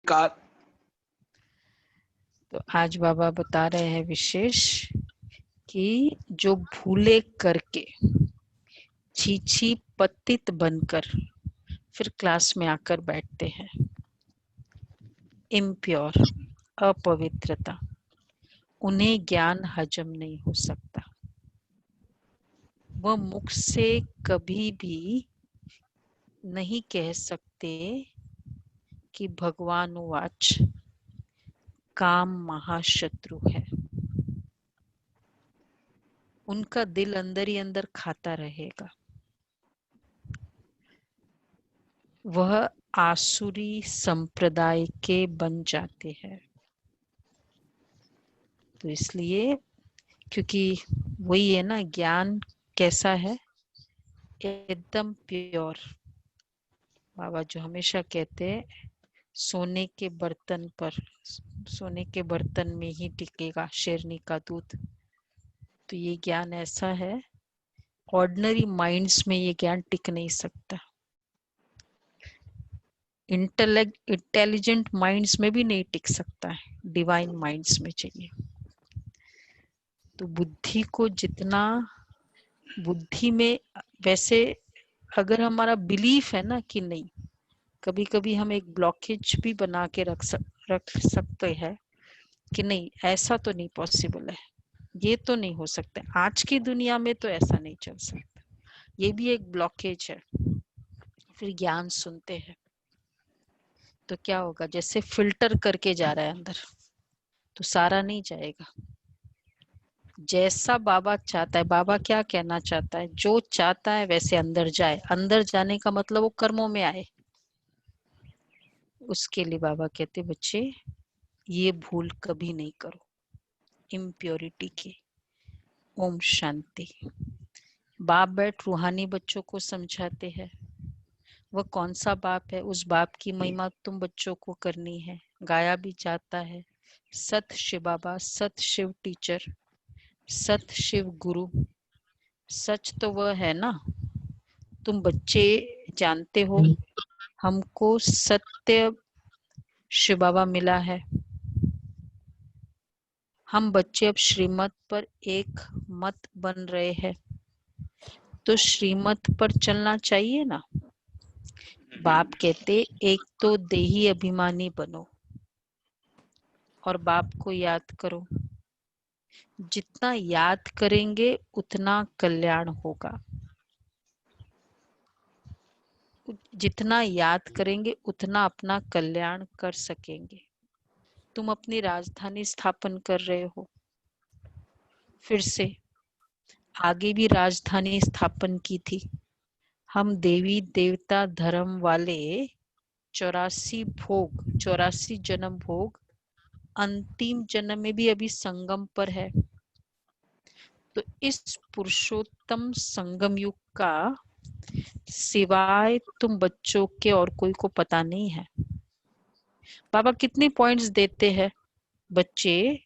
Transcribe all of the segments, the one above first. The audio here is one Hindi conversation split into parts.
का तो आज बाबा बता रहे हैं विशेष कि जो भूले करके छीछी पतित बनकर फिर क्लास में आकर बैठते हैं, इम्प्योर, अपवित्रता, उन्हें ज्ञान हजम नहीं हो सकता। वह मुख से कभी भी नहीं कह सकते कि भगवान वाच काम महाशत्रु है। उनका दिल अंदर ही अंदर खाता रहेगा। वह आसुरी संप्रदाय के बन जाते हैं। तो इसलिए, क्योंकि वही है ना, ज्ञान कैसा है, एकदम प्योर। बाबा जो हमेशा कहते हैं सोने के बर्तन पर, सोने के बर्तन में ही टिकेगा शेरनी का दूध। तो ये ज्ञान ऐसा है, ऑर्डिनरी माइंड्स में ये ज्ञान टिक नहीं सकता, इंटेलिजेंट माइंड्स में भी नहीं टिक सकता है, डिवाइन माइंड्स में चाहिए। तो बुद्धि को जितना, बुद्धि में वैसे अगर हमारा बिलीफ है ना कि नहीं, कभी कभी हम एक ब्लॉकेज भी बना के रख सकते हैं कि नहीं ऐसा तो नहीं पॉसिबल है, ये तो नहीं हो सकता, आज की दुनिया में तो ऐसा नहीं चल सकता, ये भी एक ब्लॉकेज है। फिर ज्ञान सुनते हैं तो क्या होगा, जैसे फिल्टर करके जा रहा है अंदर, तो सारा नहीं जाएगा। जैसा बाबा चाहता है, बाबा क्या कहना चाहता है, जो चाहता है वैसे अंदर जाए। अंदर जाने का मतलब वो कर्मों में आए। उसके लिए बाबा कहते बच्चे ये भूल कभी नहीं करो, इम्प्योरिटी की। ओम शांति। बाप बैठ रूहानी बच्चों को समझाते हैं। वह कौन सा बाप है, उस बाप की महिमा तुम बच्चों को करनी है। गाया भी जाता है, सत शिव बाबा, सत शिव टीचर, सत शिव गुरु। सच तो वह है ना, तुम बच्चे जानते हो, हमको सत्य शिव बाबा मिला है। हम बच्चे अब श्रीमत पर एक मत बन रहे हैं, तो श्रीमत पर चलना चाहिए ना। बाप कहते एक तो देही अभिमानी बनो और बाप को याद करो। जितना याद करेंगे उतना कल्याण होगा, जितना याद करेंगे उतना अपना कल्याण कर सकेंगे। तुम अपनी राजधानी स्थापन कर रहे हो, फिर से आगे भी राजधानी स्थापन की थी। हम देवी देवता धर्म वाले 84 भोग, 84 जन्म भोग, अंतिम जन्म में भी अभी संगम पर है। तो इस पुरुषोत्तम संगम युग का सिवाय तुम बच्चों के और कोई को पता नहीं है। बाबा कितने पॉइंट्स देते हैं, बच्चे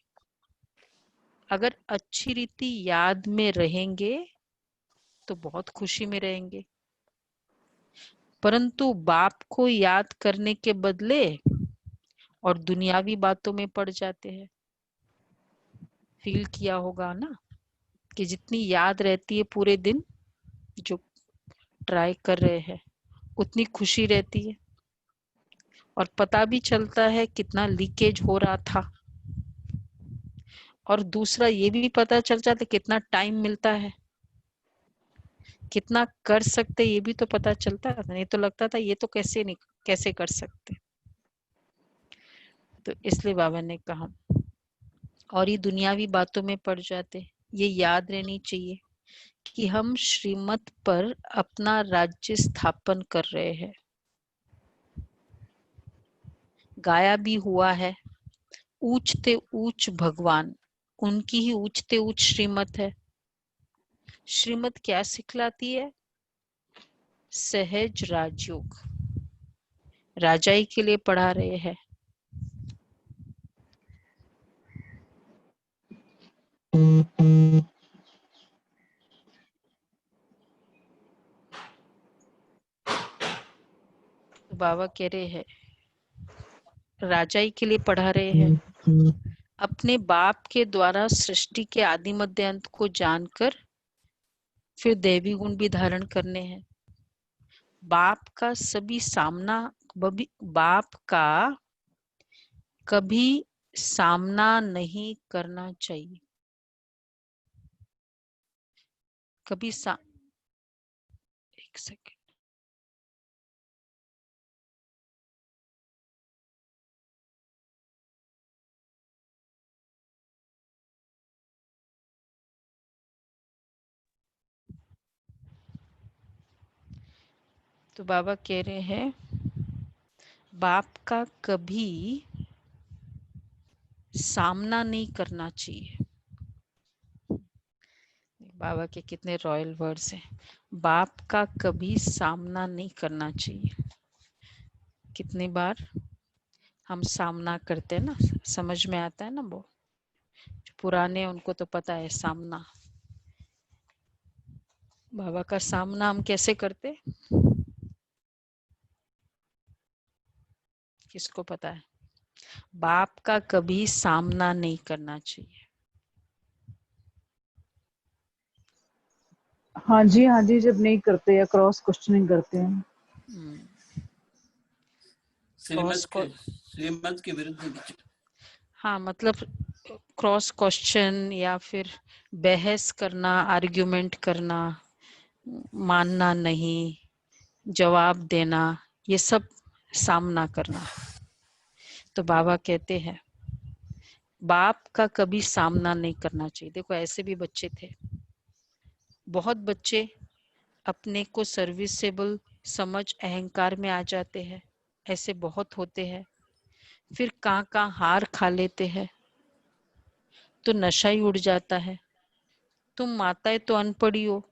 अगर अच्छी रीति याद में रहेंगे तो बहुत खुशी में रहेंगे, परंतु बाप को याद करने के बदले और दुनियावी बातों में पड़ जाते हैं। फील किया होगा ना कि जितनी याद रहती है पूरे दिन, जो ट्राई कर रहे हैं, उतनी खुशी रहती है और पता भी चलता है कितना लीकेज हो रहा था, और दूसरा ये भी पता चल जाता है कितना टाइम मिलता है, कितना कर सकते, ये भी तो पता चलता है। नहीं तो लगता था ये तो कैसे नहीं, कैसे कर सकते। तो इसलिए बाबा ने कहा, और ये दुनियावी बातों में पड़ जाते, ये याद रहनी चाहिए कि हम श्रीमत पर अपना राज्य स्थापन कर रहे हैं। गाया भी हुआ है, ऊंचते ऊंच भगवान, उनकी ही ऊंचते ऊंच श्रीमत है। श्रीमत क्या सिखलाती है, सहज राजयोग, राजाई के लिए पढ़ा रहे हैं। तो बाबा कह रहे हैं राजाई के लिए पढ़ा रहे हैं। अपने बाप के द्वारा सृष्टि के आदि मध्य अंत को जानकर फिर दैवी गुण भी धारण करने हैं। बाप का सभी सामना, बाप का कभी सामना नहीं करना चाहिए। कभी एक सेकेंड। तो बाबा कह रहे हैं बाप का कभी सामना नहीं करना चाहिए। बाबा के कितने रॉयल वर्ड्स हैं। बाप का कभी सामना नहीं करना चाहिए। कितनी बार हम सामना करते हैं ना, समझ में आता है ना। वो जो पुराने उनको तो पता है सामना। बाबा का सामना हम कैसे करते, किसको पता है? बाप का कभी सामना नहीं करना चाहिए। हाँ जी, जब नहीं करते या क्रॉस क्वेश्चनिंग करते हैं। श्रीमत के विरुद्ध। हाँ, मतलब क्रॉस क्वेश्चन या फिर बहस करना, आर्ग्यूमेंट करना, मानना नहीं, जवाब देना, ये सब सामना करना। तो बाबा कहते हैं बाप का कभी सामना नहीं करना चाहिए। देखो ऐसे भी बच्चे थे, बहुत बच्चे अपने को सर्विसेबल समझ अहंकार में आ जाते हैं, ऐसे बहुत होते हैं। फिर कहाँ हार खा लेते हैं तो नशा ही उड़ जाता है। तुम माताएं तो अनपढ़ी हो,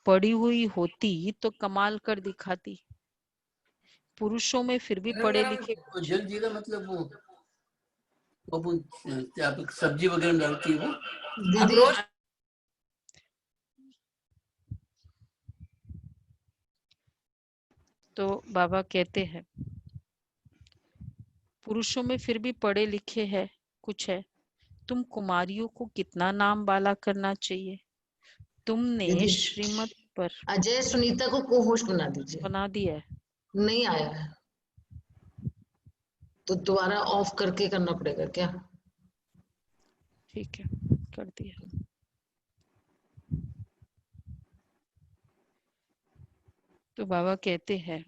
पढ़ी हुई होती तो कमाल कर दिखाती। पुरुषों में फिर भी पढ़े लिखे जल जीरा मतलब वो सब्जी वगैरह डालती है वो दीदी। तो बाबा कहते हैं पुरुषों में फिर भी पढ़े लिखे है कुछ है। तुम कुमारियों को कितना नाम बाला करना चाहिए। तुमने श्रीमत पर अजय सुनीता को को होस्ट बना दीजिए। बना दिया है, नहीं आया है तो दोबारा ऑफ करके करना पड़ेगा क्या? ठीक है, कर दिया। तो बाबा कहते हैं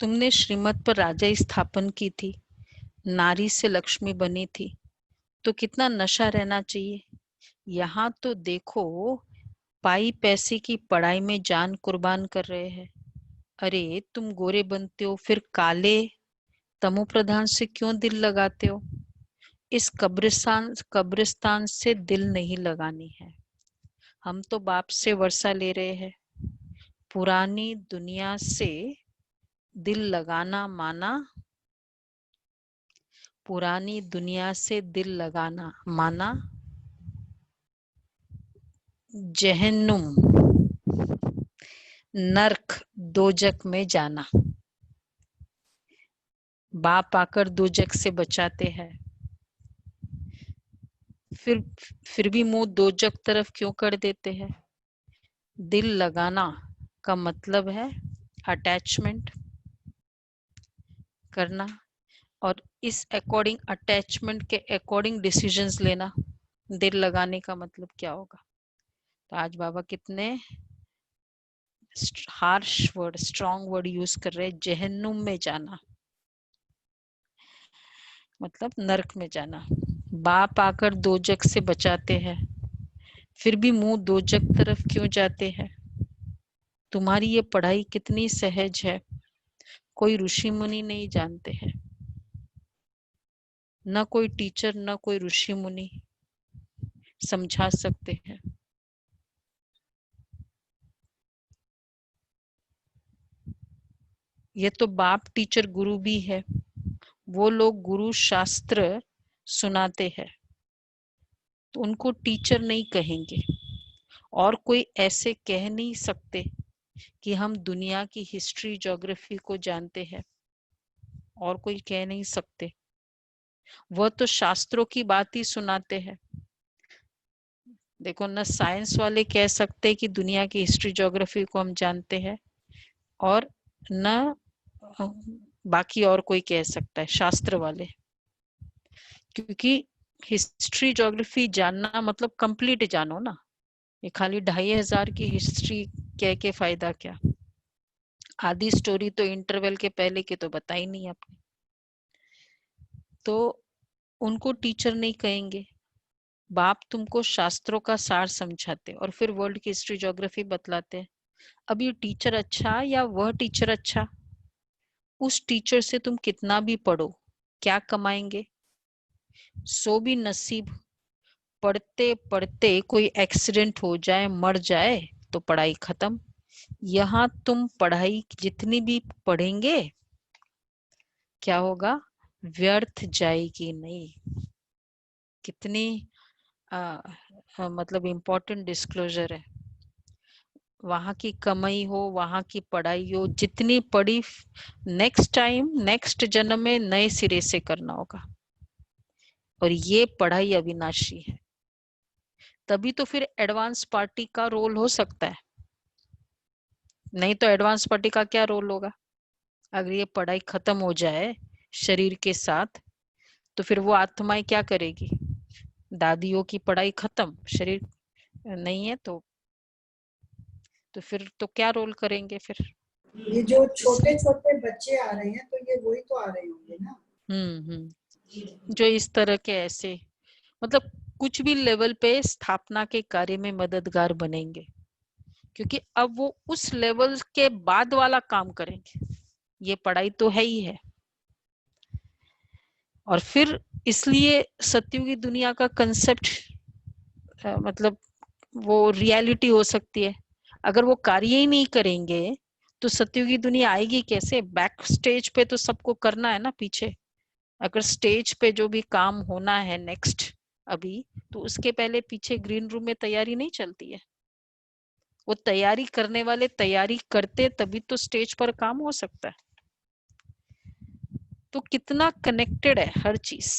तुमने श्रीमत पर राजा स्थापन की थी, नारी से लक्ष्मी बनी थी, तो कितना नशा रहना चाहिए। यहाँ तो देखो पाई पैसे की पढ़ाई में जान कुर्बान कर रहे हैं। अरे तुम गोरे बनते हो फिर काले तमो प्रधान से क्यों दिल लगाते हो। इस कब्रिस्तान से दिल नहीं लगानी है। हम तो बाप से वर्षा ले रहे हैं। पुरानी दुनिया से दिल लगाना माना, पुरानी दुनिया से दिल लगाना माना जहन्नुम, नरक, दोजक में जाना। बाप आकर दोजक से बचाते हैं, फिर भी मुंह दोजक तरफ क्यों कर देते हैं। दिल लगाना का मतलब है अटैचमेंट करना, और इस अकॉर्डिंग अटैचमेंट के अकॉर्डिंग डिसीजंस लेना। दिल लगाने का मतलब क्या होगा। तो आज बाबा कितने harsh word, strong word use कर रहे हैं। जहन्नुम में जाना मतलब नरक में जाना। बाप आकर दोजक से बचाते हैं, फिर भी मुंह दोजक तरफ क्यों जाते हैं। तुम्हारी ये पढ़ाई कितनी सहज है, कोई ऋषि मुनि नहीं जानते हैं। न कोई टीचर न कोई ऋषि मुनि समझा सकते हैं। ये तो बाप टीचर गुरु भी है, वो लोग गुरु शास्त्र सुनाते हैं तो उनको टीचर नहीं कहेंगे, और कोई ऐसे कह नहीं सकते कि हम दुनिया की हिस्ट्री ज्योग्राफी को जानते हैं, और कोई कह नहीं सकते। वह तो शास्त्रों की बात ही सुनाते हैं। देखो, न साइंस वाले कह सकते कि दुनिया की हिस्ट्री ज्योग्राफी को हम जानते हैं, और न बाकी और कोई कह सकता है, शास्त्र वाले। क्योंकि हिस्ट्री ज्योग्राफी जानना मतलब कंप्लीट जानो ना। ये खाली 2500 की हिस्ट्री कह के फायदा क्या? आधी स्टोरी तो इंटरवल के पहले की तो बताई नहीं आपने। तो उनको टीचर नहीं कहेंगे। बाप तुमको शास्त्रों का सार समझाते और फिर वर्ल्ड की हिस्ट्री ज्योग्राफी बतलाते हैं। अब ये टीचर अच्छा या वह टीचर अच्छा? उस टीचर से तुम कितना भी पढ़ो, क्या कमाएंगे? सो भी नसीब, पढ़ते पढ़ते कोई एक्सीडेंट हो जाए, मर जाए तो पढ़ाई खत्म। यहाँ तुम पढ़ाई जितनी भी पढ़ेंगे, क्या होगा? व्यर्थ जाएगी नहीं। कितनी मतलब इम्पोर्टेंट डिस्क्लोजर है। वहां की कमाई हो, वहां की पढ़ाई हो, जितनी पढ़ी नेक्स्ट टाइम नेक्स्ट जन्म में नए सिरे से करना होगा। और ये पढ़ाई अविनाशी है। तभी तो फिर एडवांस पार्टी का रोल हो सकता है। नहीं तो एडवांस पार्टी का क्या रोल होगा? अगर ये पढ़ाई खत्म हो जाए शरीर के साथ, तो फिर वो आत्माएं क्या करेगी? दादियों की पढ़ाई खत्म, शरीर नहीं है तो फिर तो क्या रोल करेंगे फिर? ये जो छोटे छोटे बच्चे आ रहे हैं तो ये वही तो आ रहे होंगे ना। जो इस तरह के ऐसे मतलब कुछ भी लेवल पे स्थापना के कार्य में मददगार बनेंगे, क्योंकि अब वो उस लेवल के बाद वाला काम करेंगे। ये पढ़ाई तो है ही है। और फिर इसलिए सत्युगी दुनिया का कंसेप्ट मतलब वो रियलिटी हो सकती है। अगर वो कार्य ही नहीं करेंगे तो सत्युगी दुनिया आएगी कैसे? बैक स्टेज पे तो सबको करना है ना पीछे। अगर स्टेज पे जो भी काम होना है नेक्स्ट अभी, तो उसके पहले पीछे ग्रीन रूम में तैयारी नहीं चलती है। वो तैयारी करने वाले तैयारी करते तभी तो स्टेज पर काम हो सकता है। तो कितना कनेक्टेड है हर चीज।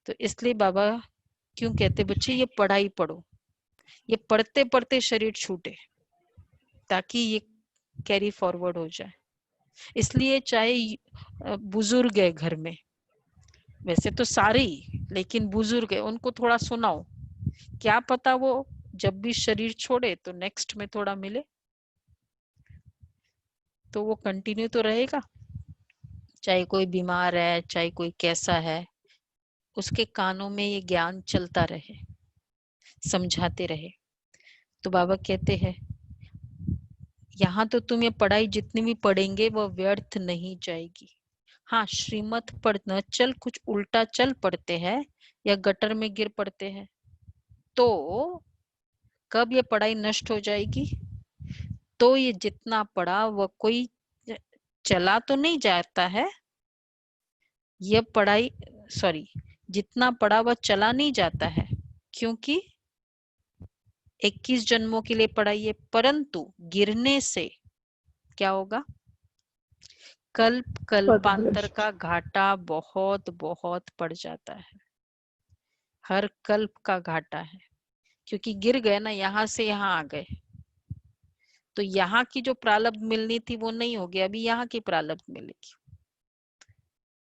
तो इसलिए बाबा क्यों कहते बच्चे ये पढ़ाई पढ़ो, ये पढ़ते पढ़ते शरीर छूटे ताकि ये कैरी फॉरवर्ड हो जाए। इसलिए चाहे बुजुर्ग है घर में, वैसे तो सारे ही, लेकिन बुजुर्ग है उनको थोड़ा सुनाओ, क्या पता वो जब भी शरीर छोड़े तो नेक्स्ट में थोड़ा मिले, तो वो कंटिन्यू तो रहेगा। चाहे कोई बीमार है, चाहे कोई कैसा है, उसके कानों में ये ज्ञान चलता रहे, समझाते रहे। तो बाबा कहते हैं यहाँ तो तुम ये पढ़ाई जितनी भी पढ़ेंगे वो व्यर्थ नहीं जाएगी। हाँ, श्रीमत पढ़ना चल कुछ उल्टा चल पड़ते हैं या गटर में गिर पड़ते हैं तो कब ये पढ़ाई नष्ट हो जाएगी? तो ये जितना पढ़ा वो कोई चला तो नहीं जाता है। ये पढ़ाई जितना पढ़ा वह चला नहीं जाता है, क्योंकि 21 जन्मों के लिए पढ़ाई है। परंतु गिरने से क्या होगा? कल्पांतर का घाटा बहुत बहुत पड़ जाता है। हर कल्प का घाटा है, क्योंकि गिर गए ना, यहाँ से यहाँ आ गए, तो यहाँ की जो प्रारब्ध मिलनी थी वो नहीं होगी, अभी यहाँ की प्रारब्ध मिलेगी।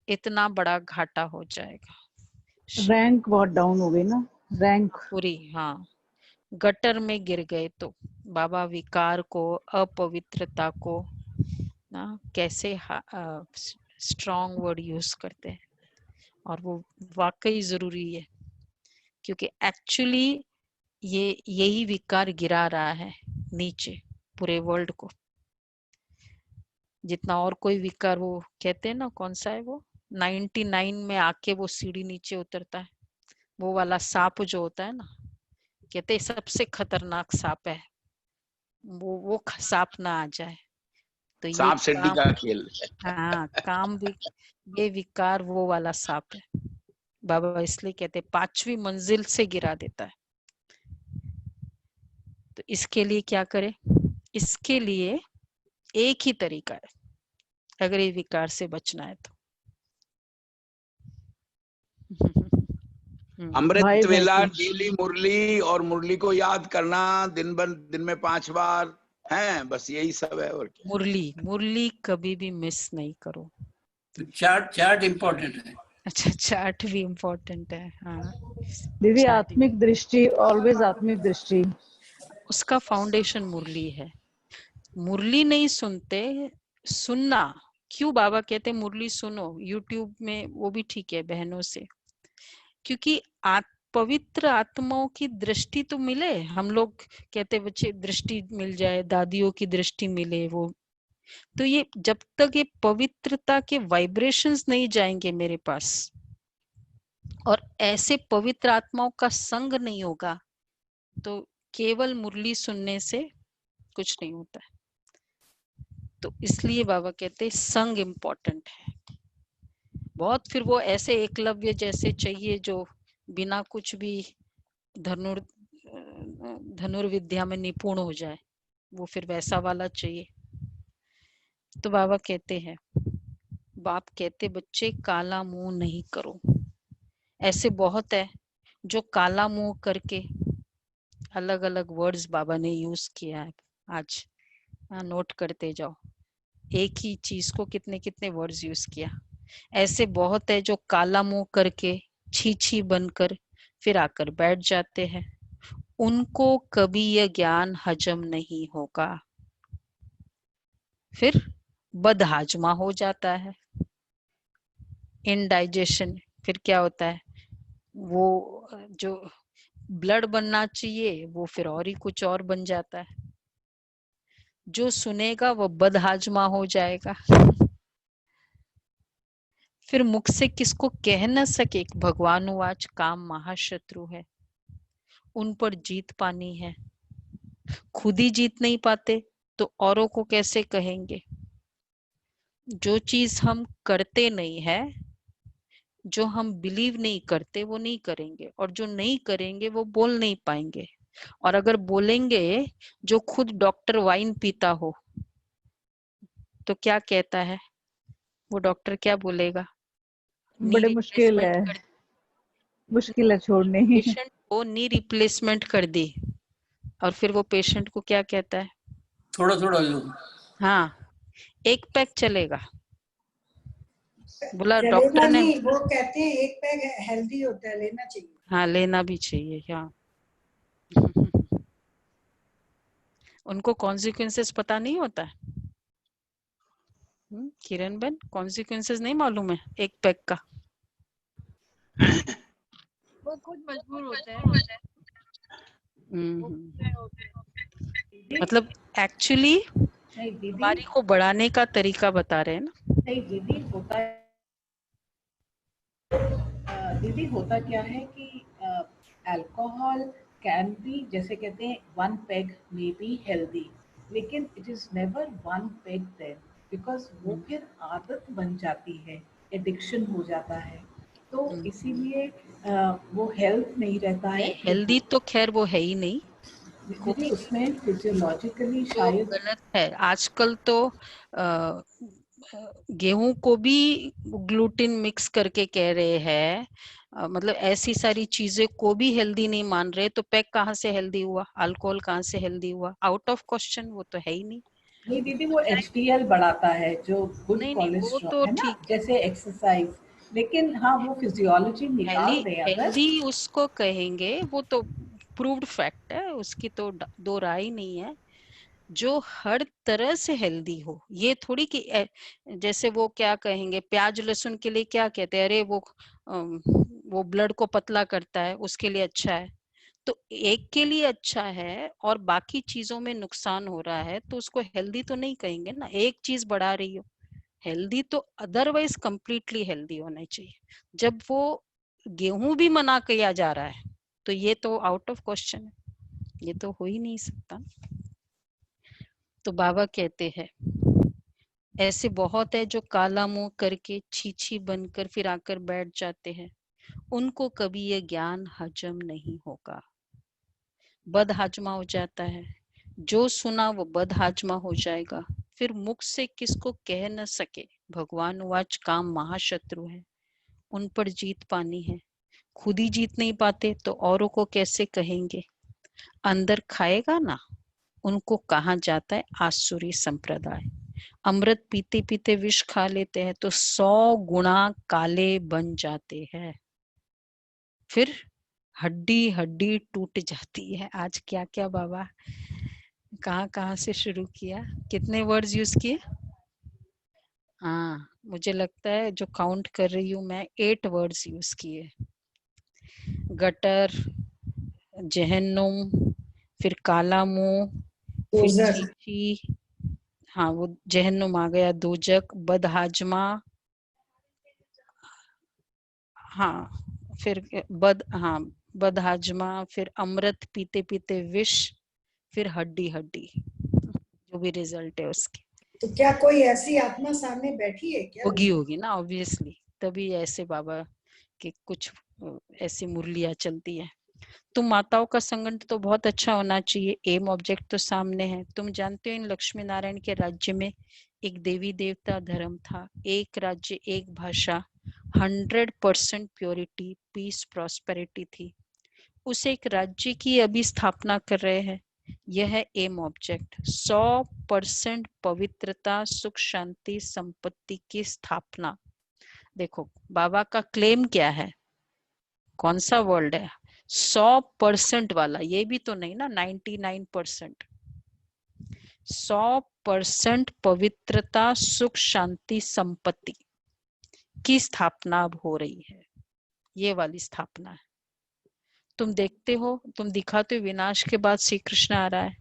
इतना बड़ा घाटा हो जाएगा। रैंक बहुत डाउन हो गई ना, रैंक पूरी, हाँ, गटर में गिर गए। तो बाबा विकार को, अपवित्रता को ना कैसे स्ट्रॉन्ग वर्ड यूज करते हैं, और वो वाकई जरूरी है, क्योंकि एक्चुअली ये यही विकार गिरा रहा है नीचे पूरे वर्ल्ड को। जितना और कोई विकार, वो कहते हैं ना, कौन सा है वो, 99 में आके वो सीढ़ी नीचे उतरता है, वो वाला सांप जो होता है ना, कहते हैं सबसे खतरनाक सांप है वो सांप ना आ जाए। तो ये सांप सीढ़ी का खेल। हाँ, काम भी ये विकार वो वाला सांप है। बाबा इसलिए कहते 5वीं मंजिल से गिरा देता है। तो इसके लिए क्या करें? इसके लिए एक ही तरीका है, अगर ये विकार से बचना है तो। अमृत भाई वेला बहन डेली मुरली और मुरली को याद करना, दिन में 5 बार है, बस यही सब है। और क्या? मुरली मुरली कभी भी मिस नहीं करो। तो चार्ट इम्पोर्टेंट है। अच्छा, चार्ट भी इम्पोर्टेंट है। हाँ दीदी, चार्ट आत्मिक दृष्टि, ऑलवेज आत्मिक दृष्टि। उसका फाउंडेशन मुरली है। मुरली नहीं सुनते, सुनना क्यों बाबा कहते मुरली सुनो? यूट्यूब में वो भी ठीक है बहनों से, क्योंकि पवित्र आत्माओं की दृष्टि तो मिले। हम लोग कहते बच्चे दृष्टि मिल जाए, दादियों की दृष्टि मिले, वो तो ये जब तक ये पवित्रता के वाइब्रेशंस नहीं जाएंगे मेरे पास और ऐसे पवित्र आत्माओं का संग नहीं होगा, तो केवल मुरली सुनने से कुछ नहीं होता है। तो इसलिए बाबा कहते संग इम्पोर्टेंट है बहुत। फिर वो ऐसे एकलव्य जैसे चाहिए जो बिना कुछ भी धनुर्विद्या में निपुण हो जाए, वो फिर वैसा वाला चाहिए। तो बाबा कहते हैं, बाप कहते बच्चे काला मुंह नहीं करो। ऐसे बहुत है जो काला मुंह करके, अलग अलग वर्ड्स बाबा ने यूज किया है आज, नोट करते जाओ, एक ही चीज को कितने कितने वर्ड्स यूज किया। ऐसे बहुत है जो काला मुंह करके छी छी बनकर फिर आकर बैठ जाते हैं, उनको कभी यह ज्ञान हजम नहीं होगा, फिर बदहाजमा हो जाता है, इनडाइजेशन। फिर क्या होता है, वो जो ब्लड बनना चाहिए वो फिर और ही कुछ और बन जाता है। जो सुनेगा वो बदहाजमा हो जाएगा। फिर मुख से किसको कह न सके भगवान वाच काम महाशत्रु है, उन पर जीत पानी है। खुद ही जीत नहीं पाते तो औरों को कैसे कहेंगे? जो चीज हम करते नहीं है, जो हम बिलीव नहीं करते वो नहीं करेंगे, और जो नहीं करेंगे वो बोल नहीं पाएंगे। और अगर बोलेंगे, जो खुद डॉक्टर वाइन पीता हो तो क्या कहता है वो डॉक्टर? क्या बोलेगा? बड़े मुश्किल है, मुश्किल है छोड़ने। पेशेंट को नी रिप्लेसमेंट कर दी, और फिर वो पेशेंट को क्या कहता है? थोड़ा थोड़ा लो। हाँ, एक पैक चलेगा। बोला चलेगा डॉक्टर ने, नहीं, वो कहते हैं एक पैक हेल्दी होता है, लेना चाहिए। हाँ लेना भी चाहिए। हाँ उनको कॉन्सिक्वेंसेस पता नहीं होता है। किरण बहन, कॉन्सिक्वेंसेस नहीं मालूम है एक पैक का? वो खुद मजबूर होते हैं। मतलब एक्चुअली नहीं दीदी, बीमारी को बढ़ाने का तरीका बता रहे हैं ना। नहीं दीदी, होता है दीदी, होता क्या है कि अल्कोहल कैन बी, जैसे कहते हैं one peg may be healthy, लेकिन it is never one peg then, because वो फिर आदत बन जाती है, एडिक्शन हो जाता है, तो इसीलिए वो हेल्थ नहीं रहता है। हेल्दी तो खैर वो है ही नहीं, दीदी उसमें फिजियोलॉजिकली जो शायद गलत है। आजकल तो गेहूं को भी ग्लूटेन मिक्स करके कह रहे हैं, मतलब ऐसी सारी चीजें को भी हेल्दी नहीं मान रहे, तो पैक कहाँ से हेल्दी हुआ? अल्कोहल कहाँ से हेल्दी हुआ? आउट ऑफ क्वेश्चन, वो तो है ही नहीं। नहीं दीदी, वो HDL बढ़ाता है, जो गुड नहीं वो कोलेस्ट्रॉल तो है ना, ठीक, जैसे एक्सरसाइज, लेकिन हाँ वो फिजियोलॉजी निकाल दे अगर। हेल्दी उसको कहेंगे, वो तो प्रूव्ड फैक्ट है, उसकी तो दो राय नहीं है। जो हर तरह से हेल्दी हो, ये थोड़ी कि जैसे वो क्या कहेंगे, प्याज लहसुन के लिए क्या कहते हैं, अरे वो ब्लड को पतला करता है, उसके लिए अच्छा है। तो एक के लिए अच्छा है और बाकी चीजों में नुकसान हो रहा है, तो उसको हेल्दी तो नहीं कहेंगे ना। एक चीज बढ़ा रही हो, हेल्दी तो अदरवाइज कंप्लीटली हेल्दी होना चाहिए। जब वो गेहूं भी मना किया जा रहा है तो ये तो आउट ऑफ क्वेश्चन है, ये तो हो ही नहीं सकता। तो बाबा कहते हैं ऐसे बहुत है जो काला मुंह करके छीछी बनकर फिर आकर बैठ जाते हैं, उनको कभी ये ज्ञान हजम नहीं होगा, बदहाजमा हो जाता है। जो सुना वो बदहाजमा हो जाएगा, फिर मुख से किसको कह न सके भगवान वाच काम महाशत्रु है, उन पर जीत पानी है। खुद ही जीत नहीं पाते तो औरों को कैसे कहेंगे। अंदर खाएगा ना, उनको कहा जाता है आसुरी संप्रदाय। अमृत पीते पीते विष खा लेते हैं तो 100 गुना काले बन जाते हैं, फिर हड्डी हड्डी टूट जाती है। आज क्या क्या बाबा कहाँ कहाँ से शुरू किया, कितने वर्ड्स यूज किए। हाँ, मुझे लगता है जो काउंट कर रही हूँ मैं 8 वर्ड्स यूज किए। गटर, जहन्नुम, फिर काला मुंह, फिर दोजख। चीची, हाँ वो जहन्नुम आ गया, दोजक, बदहाजमा, हाँ फिर बदहाजमा, फिर अमृत पीते पीते विष, फिर हड्डी हड्डी, जो भी रिजल्ट है उसके। तो क्या कोई ऐसी आत्मा सामने बैठी है क्या? होगी ना ऑब्वियसली, तभी ऐसे बाबा के कुछ ऐसी मुरलियां चलती है। तुम माताओं का संगठन तो बहुत अच्छा होना चाहिए, एम ऑब्जेक्ट तो सामने है। तुम जानते हो इन लक्ष्मी नारायण के राज्य में एक देवी देवता धर्म था, एक राज्य एक भाषा, 100% प्योरिटी पीस प्रॉस्पेरिटी थी। उस एक राज्य की अभी स्थापना कर रहे हैं। यह है एम ऑब्जेक्ट, 100% पवित्रता सुख शांति संपत्ति की स्थापना। देखो बाबा का क्लेम क्या है, कौन सा वर्ल्ड है, 100% वाला, ये भी तो नहीं ना 99%। 100% पवित्रता सुख शांति संपत्ति की स्थापना अब हो रही है, ये वाली स्थापना है। तुम देखते हो, तुम दिखाते हो विनाश के बाद श्री कृष्ण आ रहा है,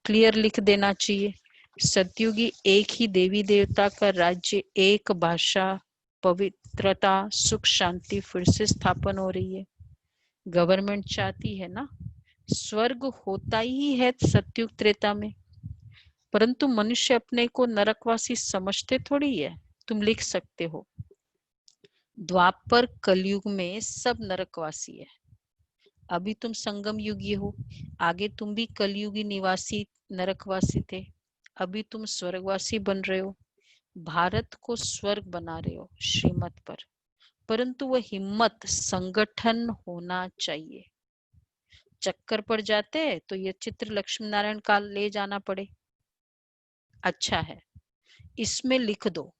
क्लियर लिख देना चाहिए। सतयुगी एक ही देवी देवता का राज्य, एक भाषा, पवित्रता सुख शांति फिर से स्थापन हो रही है। गवर्नमेंट चाहती है ना, स्वर्ग होता ही है सतयुग त्रेता में, परंतु मनुष्य अपने को नरकवासी समझते थोड़ी है। तुम लिख सकते हो द्वापर कलयुग में सब नरकवासी है, अभी तुम संगम युगी हो, आगे तुम भी कलयुगी निवासी नरकवासी थे, अभी तुम स्वर्गवासी बन रहे हो, भारत को स्वर्ग बना रहे हो श्रीमत पर, परंतु वह हिम्मत संगठन होना चाहिए। चक्कर पर जाते तो ये चित्र लक्ष्मी नारायण का ले जाना पड़े, अच्छा है। इसमें लिख दो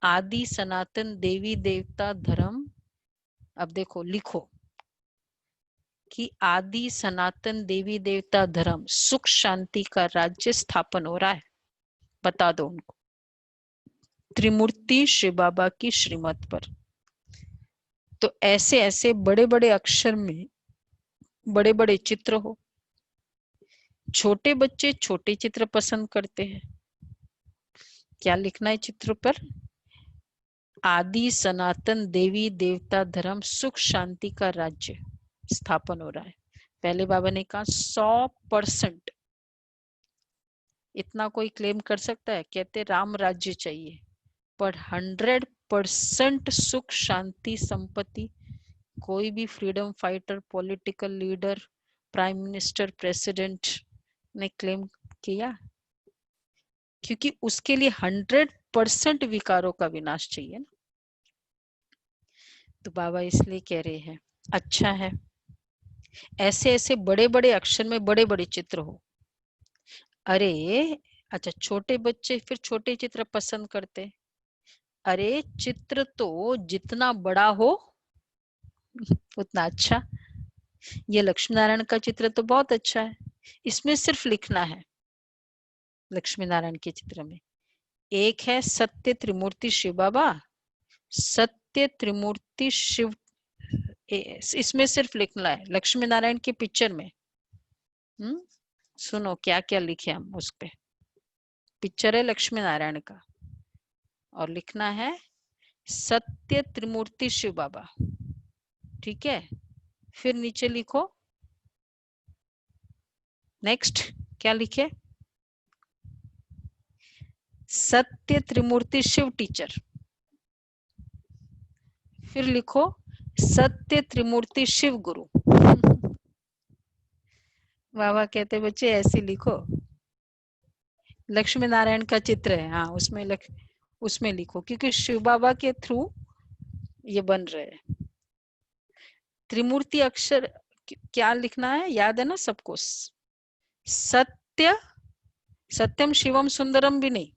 आदि सनातन देवी देवता धर्म, अब देखो लिखो कि आदि सनातन देवी देवता धर्म सुख शांति का राज्य स्थापन हो रहा है, बता दो उनको, त्रिमूर्ति शिव बाबा की श्रीमत पर। तो ऐसे ऐसे बड़े बड़े अक्षर में बड़े बड़े चित्र हो। छोटे बच्चे छोटे चित्र पसंद करते हैं, क्या लिखना है चित्र पर, आदि सनातन देवी देवता धर्म सुख शांति का राज्य स्थापन हो रहा है। पहले बाबा ने कहा 100%, इतना कोई क्लेम कर सकता है, कहते राम राज्य चाहिए, पर 100% सुख शांति संपत्ति कोई भी freedom fighter, political leader, prime minister, president ने क्लेम किया, क्योंकि उसके लिए 100% विकारों का विनाश चाहिए ना। तो बाबा इसलिए कह रहे हैं अच्छा है ऐसे ऐसे बड़े बड़े अक्षर में बड़े बड़े चित्र हो। अरे अच्छा, छोटे बच्चे फिर छोटे चित्र पसंद करते, अरे चित्र तो जितना बड़ा हो उतना अच्छा। ये लक्ष्मी नारायण का चित्र तो बहुत अच्छा है, इसमें सिर्फ लिखना है लक्ष्मी नारायण के चित्र में, एक है सत्य त्रिमूर्ति शिव बाबा, सत्य त्रिमूर्ति शिव, इसमें सिर्फ लिखना है लक्ष्मी नारायण की पिक्चर में। सुनो क्या क्या लिखे हम उस पे, पिक्चर है लक्ष्मी नारायण का और लिखना है सत्य त्रिमूर्ति शिव बाबा, ठीक है। फिर नीचे लिखो नेक्स्ट, क्या लिखे, सत्य त्रिमूर्ति शिव टीचर। फिर लिखो सत्य त्रिमूर्ति शिव गुरु। बाबा कहते बच्चे ऐसे लिखो, लक्ष्मी नारायण का चित्र है, हाँ उसमें लिखो, क्योंकि शिव बाबा के थ्रू ये बन रहे हैं। त्रिमूर्ति अक्षर क्या लिखना है, याद है ना सबको? सत्य, सत्यम शिवम सुंदरम भी नहीं,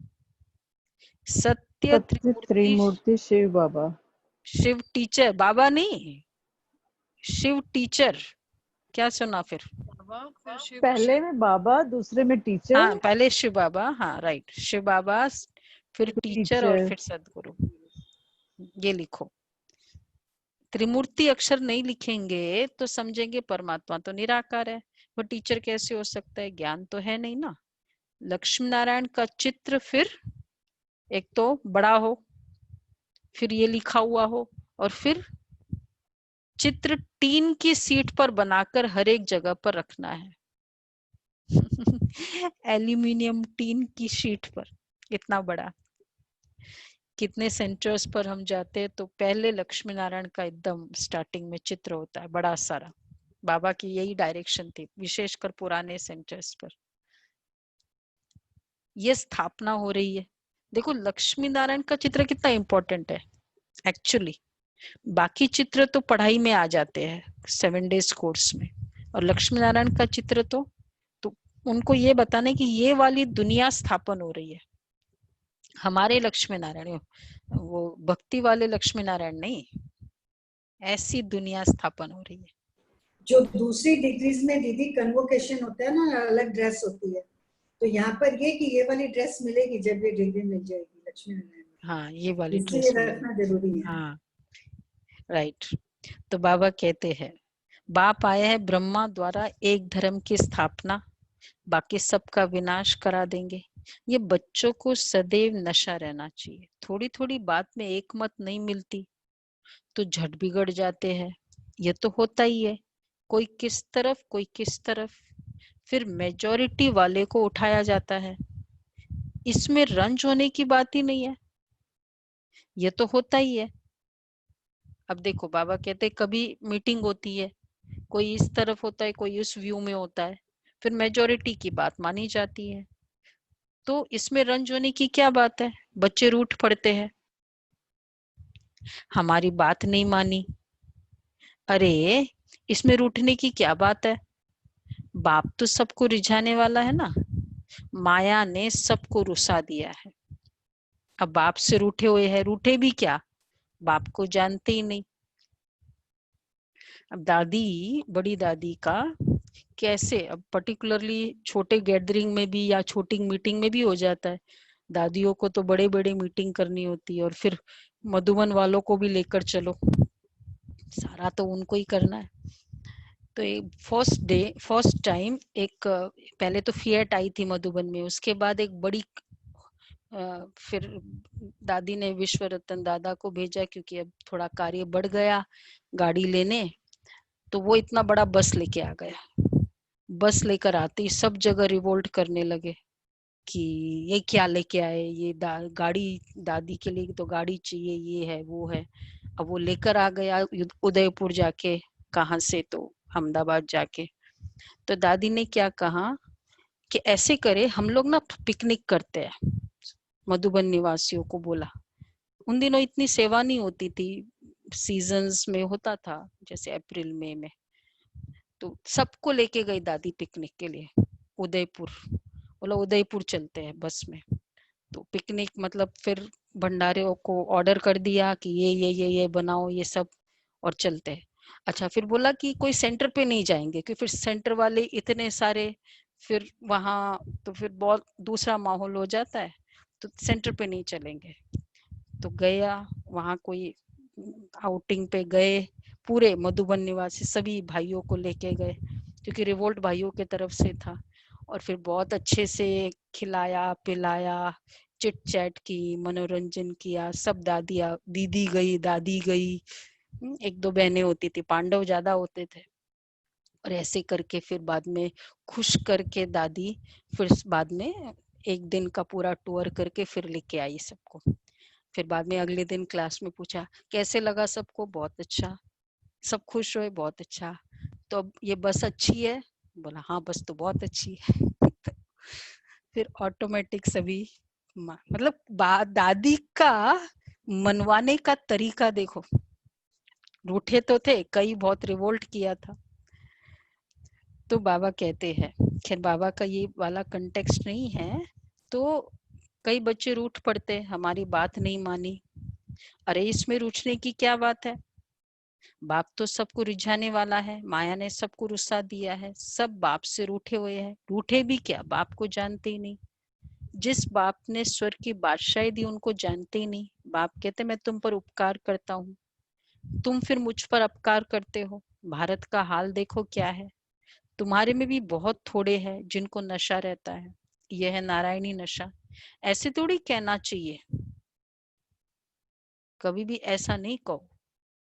सत्य त्रिमूर्ति शिव बाबा। शिव टीचर, बाबा नहीं, शिव टीचर। क्या सुना फिर? पहले में बाबा, दूसरे में टीचर। हाँ, पहले शिव बाबा, हाँ राइट, शिव बाबा, फिर टीचर और फिर सदगुरु। ये लिखो। त्रिमूर्ति अक्षर नहीं लिखेंगे तो समझेंगे परमात्मा तो निराकार है, वो टीचर कैसे हो सकता है, ज्ञान तो है नहीं ना। लक्ष्मी नारायण का चित्र फिर एक तो बड़ा हो, फिर ये लिखा हुआ हो, और फिर चित्र टीन की सीट पर बनाकर हर एक जगह पर रखना है। एल्यूमिनियम टीन की शीट पर, इतना बड़ा। कितने सेंटर्स पर हम जाते हैं तो पहले लक्ष्मी नारायण का एकदम स्टार्टिंग में चित्र होता है बड़ा सारा। बाबा की यही डायरेक्शन थी, विशेषकर पुराने सेंटर्स पर। ये स्थापना हो रही है। देखो लक्ष्मी नारायण का चित्र कितना इंपॉर्टेंट है एक्चुअली। बाकी चित्र तो पढ़ाई में आ जाते हैं 7 डेज कोर्स में, और लक्ष्मी नारायण का चित्र तो उनको ये बताने की ये वाली दुनिया स्थापन हो रही है। हमारे लक्ष्मी नारायण, वो भक्ति वाले लक्ष्मी नारायण नहीं, ऐसी दुनिया स्थापन हो रही है। जो दूसरी डिग्रीज में दीदी कन्वोकेशन होता है ना, अलग ड्रेस होती है, तो यहाँ पर ये कि ये वाली ड्रेस मिलेगी जब ये डिग्री मिल जाएगी लक्ष्मी नारायण। हाँ, ये वाली ड्रेस इसलिए रखना जरूरी है। हाँ राइट। तो बाबा कहते हैं बाप आया है ब्रह्मा द्वारा एक धर्म की स्थापना, बाकी सबका विनाश करा देंगे। ये बच्चों को सदैव नशा रहना चाहिए। थोड़ी थोड़ी बात में एक मत नहीं मिलती तो झट बिगड़ जाते हैं, ये तो होता ही है। कोई किस तरफ कोई किस तरफ, फिर मेजॉरिटी वाले को उठाया जाता है। इसमें रंज होने की बात ही नहीं है, ये तो होता ही है। अब देखो बाबा कहते कभी मीटिंग होती है, कोई इस तरफ होता है, कोई उस व्यू में होता है, फिर मेजॉरिटी की बात मानी जाती है। तो इसमें रंज होने की क्या बात है? बच्चे रूठ पड़ते हैं, हमारी बात नहीं मानी। अरे इसमें रूठने की क्या बात है? बाप तो सबको रिझाने वाला है ना, माया ने सबको रुसा दिया है। अब बाप से रूठे हुए हैं, रूठे भी क्या, बाप को जानते ही नहीं। अब दादी, बड़ी दादी का कैसे, अब पर्टिकुलरली छोटे गैदरिंग में भी या छोटी मीटिंग में भी हो जाता है। दादियों को तो बड़े बड़े मीटिंग करनी होती है, और फिर मधुबन वालों को भी लेकर चलो, सारा तो उनको ही करना है। तो फर्स्ट टाइम एक, पहले तो फिएट आई थी मधुबन में, उसके बाद एक बड़ी फिर दादी ने विश्व रतन दादा को भेजा, क्योंकि अब थोड़ा कार्य बढ़ गया गाड़ी लेने, तो वो इतना बड़ा बस लेके आ गया। बस लेकर आते ही सब जगह रिवोल्ट करने लगे कि ये क्या लेके आए, ये गाड़ी दादी के लिए तो गाड़ी चाहिए, ये है वो है। अब वो लेकर आ गया उदयपुर जाके, कहाँ से तो अहमदाबाद जाके। तो दादी ने क्या कहा कि ऐसे करे हम लोग ना पिकनिक करते हैं। मधुबन निवासियों को बोला, उन दिनों इतनी सेवा नहीं होती थी, सीजन्स में होता था जैसे अप्रैल मई में। तो सबको लेके गई दादी पिकनिक के लिए उदयपुर। बोला उदयपुर चलते हैं बस में। तो पिकनिक मतलब फिर भंडारियों को ऑर्डर कर दिया कि ये बनाओ ये सब, और चलते हैं। अच्छा, फिर बोला कि कोई सेंटर पे नहीं जाएंगे, क्योंकि फिर सेंटर वाले इतने सारे, फिर वहां तो फिर बहुत दूसरा माहौल हो जाता है, तो सेंटर पे नहीं चलेंगे। तो गया वहां, कोई आउटिंग पे गए, पूरे मधुबन निवासी सभी भाइयों को लेके गए, क्योंकि रिवोल्ट भाइयों के तरफ से था। और फिर बहुत अच्छे से खिलाया पिलाया, चिट चैट की, मनोरंजन किया। सब दीदी गई, दादी गई, 1-2 बहनें होती थी, पांडव ज्यादा होते थे। और ऐसे करके फिर बाद में खुश करके दादी फिर बाद में एक दिन का पूरा टूर करके फिर लेके आई सबको। फिर बाद में अगले दिन क्लास में पूछा कैसे लगा सबको, बहुत अच्छा, सब खुश हुए, बहुत अच्छा, तो अब ये बस अच्छी है? बोला हाँ बस तो बहुत अच्छी है। फिर ऑटोमेटिक सभी मतलब दादी का मनवाने का तरीका देखो, रूठे तो थे, कई बहुत रिवोल्ट किया था। तो बाबा कहते हैं, खैर बाबा का ये वाला कंटेक्स्ट नहीं है, तो कई बच्चे रूठ पड़ते, हमारी बात नहीं मानी। अरे इसमें रूठने की क्या बात है, बाप तो सबको रिझाने वाला है, माया ने सबको रुस्सा दिया है, सब बाप से रूठे हुए हैं। रूठे भी क्या, बाप को जानते ही नहीं। जिस बाप ने स्वर्ग की बादशाही दी उनको जानते ही नहीं। बाप कहते मैं तुम पर उपकार करता हूँ, तुम फिर मुझ पर अपकार करते हो। भारत का हाल देखो क्या है, तुम्हारे में भी बहुत थोड़े हैं जिनको नशा रहता है, यह है नारायणी नशा। ऐसे थोड़ी कहना चाहिए, कभी भी ऐसा नहीं कहो।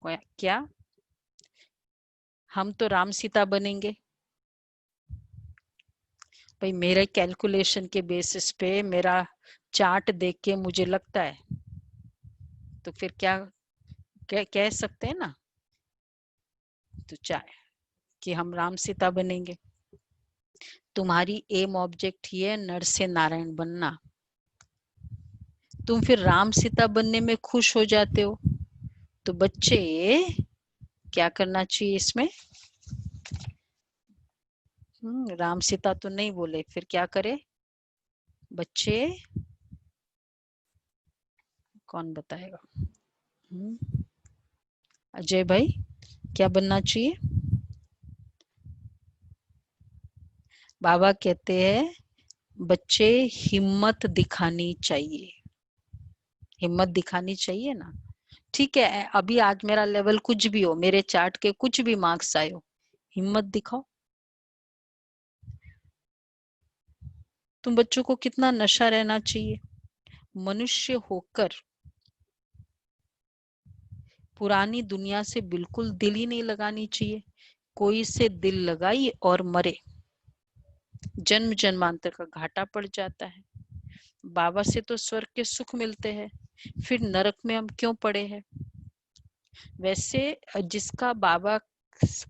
क्या हम तो राम सीता बनेंगे? भाई मेरे कैलकुलेशन के बेसिस पे, मेरा चार्ट देख के मुझे लगता है, तो फिर क्या कह सकते हैं ना, तो चाहे कि हम राम सीता बनेंगे। तुम्हारी एम ऑब्जेक्ट ही है नर से नारायण बनना, तुम फिर राम सीता बनने में खुश हो जाते हो, तो बच्चे क्या करना चाहिए इसमें? राम सीता तो नहीं बोले, फिर क्या करे बच्चे, कौन बताएगा? अजय भाई क्या बनना चाहिए? बाबा कहते हैं बच्चे हिम्मत दिखानी चाहिए, हिम्मत दिखानी चाहिए ना। ठीक है, अभी आज मेरा लेवल कुछ भी हो, मेरे चार्ट के कुछ भी मार्क्स आए हो, हिम्मत दिखाओ। तुम बच्चों को कितना नशा रहना चाहिए, मनुष्य होकर पुरानी दुनिया से बिल्कुल दिल ही नहीं लगानी चाहिए। कोई से दिल लगाई और मरे, जन्म जन्मांतर का घाटा पड़ जाता है। बाबा से तो स्वर्ग के सुख मिलते हैं, फिर नरक में हम क्यों पड़े हैं? वैसे जिसका बाबा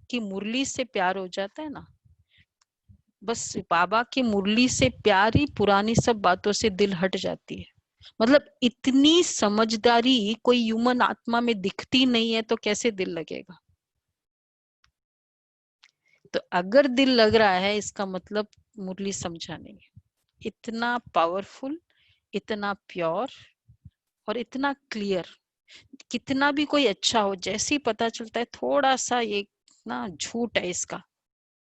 की मुरली से प्यार हो जाता है ना, बस बाबा की मुरली से प्यार ही पुरानी सब बातों से दिल हट जाती है। मतलब इतनी समझदारी कोई ह्यूमन आत्मा में दिखती नहीं है, तो कैसे दिल लगेगा? तो अगर दिल लग रहा है इसका मतलब मुरली समझा नहीं है। इतना पावरफुल, इतना प्योर और इतना क्लियर, कितना भी कोई अच्छा हो, जैसे ही पता चलता है थोड़ा सा ये ना झूठ है इसका,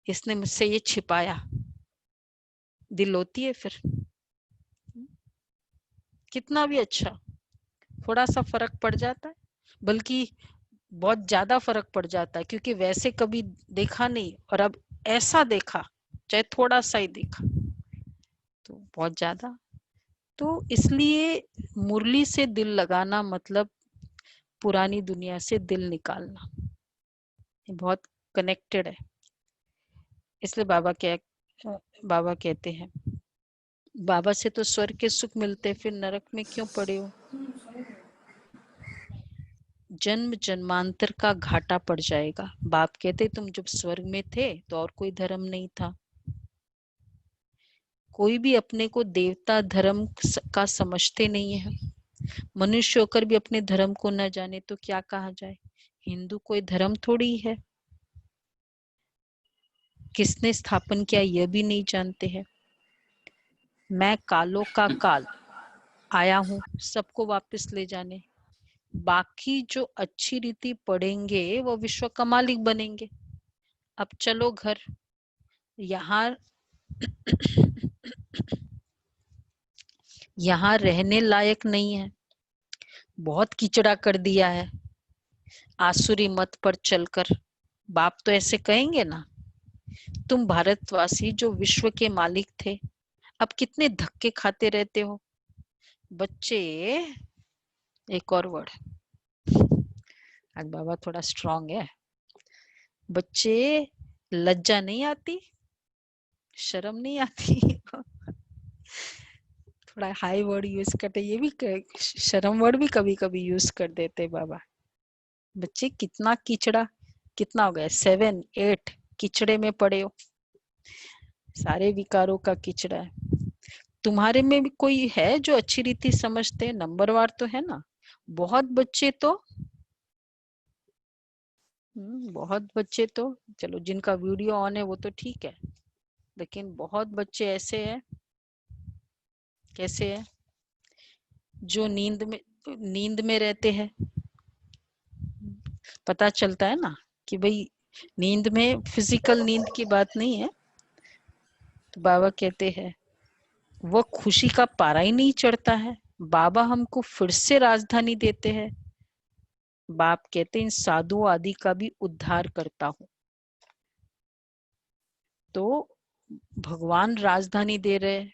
इसने मुझसे ये छिपाया, दिल होती है फिर। कितना भी अच्छा, थोड़ा सा फर्क पड़ जाता है, बल्कि बहुत ज्यादा फर्क पड़ जाता है, क्योंकि वैसे कभी देखा नहीं और अब ऐसा देखा, चाहे थोड़ा सा ही देखा, तो बहुत ज्यादा। तो इसलिए मुरली से दिल लगाना मतलब पुरानी दुनिया से दिल निकालना, बहुत कनेक्टेड है। इसलिए बाबा कहते हैं बाबा से तो स्वर्ग के सुख मिलते, फिर नरक में क्यों पड़े हो? जन्म जन्मांतर का घाटा पड़ जाएगा। बाप कहते तुम जब स्वर्ग में थे तो और कोई धर्म नहीं था, कोई भी अपने को देवता धर्म का समझते नहीं है। मनुष्य होकर भी अपने धर्म को न जाने तो क्या कहा जाए? हिंदू कोई धर्म थोड़ी है, किसने स्थापन किया यह भी नहीं जानते हैं। मैं कालों का काल आया हूं सबको वापस ले जाने। बाकी जो अच्छी रीति पढ़ेंगे वो विश्व का मालिक बनेंगे। अब चलो घर, यहाँ यहाँ रहने लायक नहीं है, बहुत कीचड़ा कर दिया है आसुरी मत पर चलकर। बाप तो ऐसे कहेंगे ना, तुम भारतवासी जो विश्व के मालिक थे, अब कितने धक्के खाते रहते हो। बच्चे, एक और वर्ड, आज बाबा थोड़ा स्ट्रांग है। बच्चे, लज्जा नहीं आती, शर्म नहीं आती? थोड़ा हाई वर्ड यूज करते, ये भी शर्म वर्ड भी कभी कभी यूज कर देते बाबा। बच्चे कितना कीचड़ा, कितना हो गया 7 8 कीचड़े में पड़े हो, सारे विकारों का कीचड़ा है। तुम्हारे में भी कोई है जो अच्छी रीति समझते हैं, नंबरवार तो है ना। बहुत बच्चे तो बहुत बच्चे तो चलो जिनका वीडियो ऑन है वो तो ठीक है, लेकिन बहुत बच्चे ऐसे हैं, कैसे है, जो नींद में रहते हैं। पता चलता है ना कि भाई नींद में फिजिकल नींद की बात नहीं है। तो बाबा कहते हैं वो खुशी का पारा ही नहीं चढ़ता है। बाबा हमको फिर से राजधानी देते हैं। बाप कहते इन साधुओं आदि का भी उद्धार करता हूं। तो भगवान राजधानी दे रहे,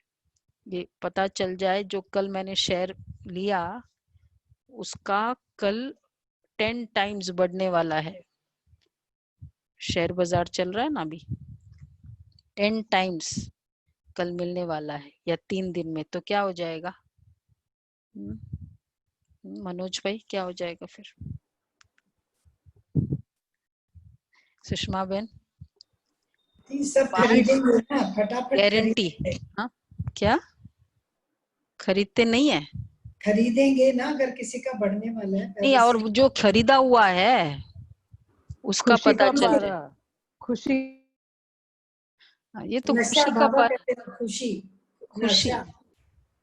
ये पता चल जाए। जो कल मैंने शेयर लिया उसका कल 10 टाइम्स बढ़ने वाला है। शेयर बाजार चल रहा है ना अभी, 10 टाइम्स कल मिलने वाला है या 3 दिन में। तो क्या हो जाएगा मनोज भाई, क्या हो जाएगा फिर? सुषमा बहन सब खरीदेंगे ना, फटाफट गारंटी। हाँ क्या खरीदते नहीं है? खरीदेंगे ना अगर किसी का बढ़ने वाला है। नहीं, और जो खरीदा हुआ है उसका खुशी पता का चल पारा, जाए। खुशी। ये तो नशा, खुशी का बाबा पारा, कहते हैं खुशी, खुशी। नशा।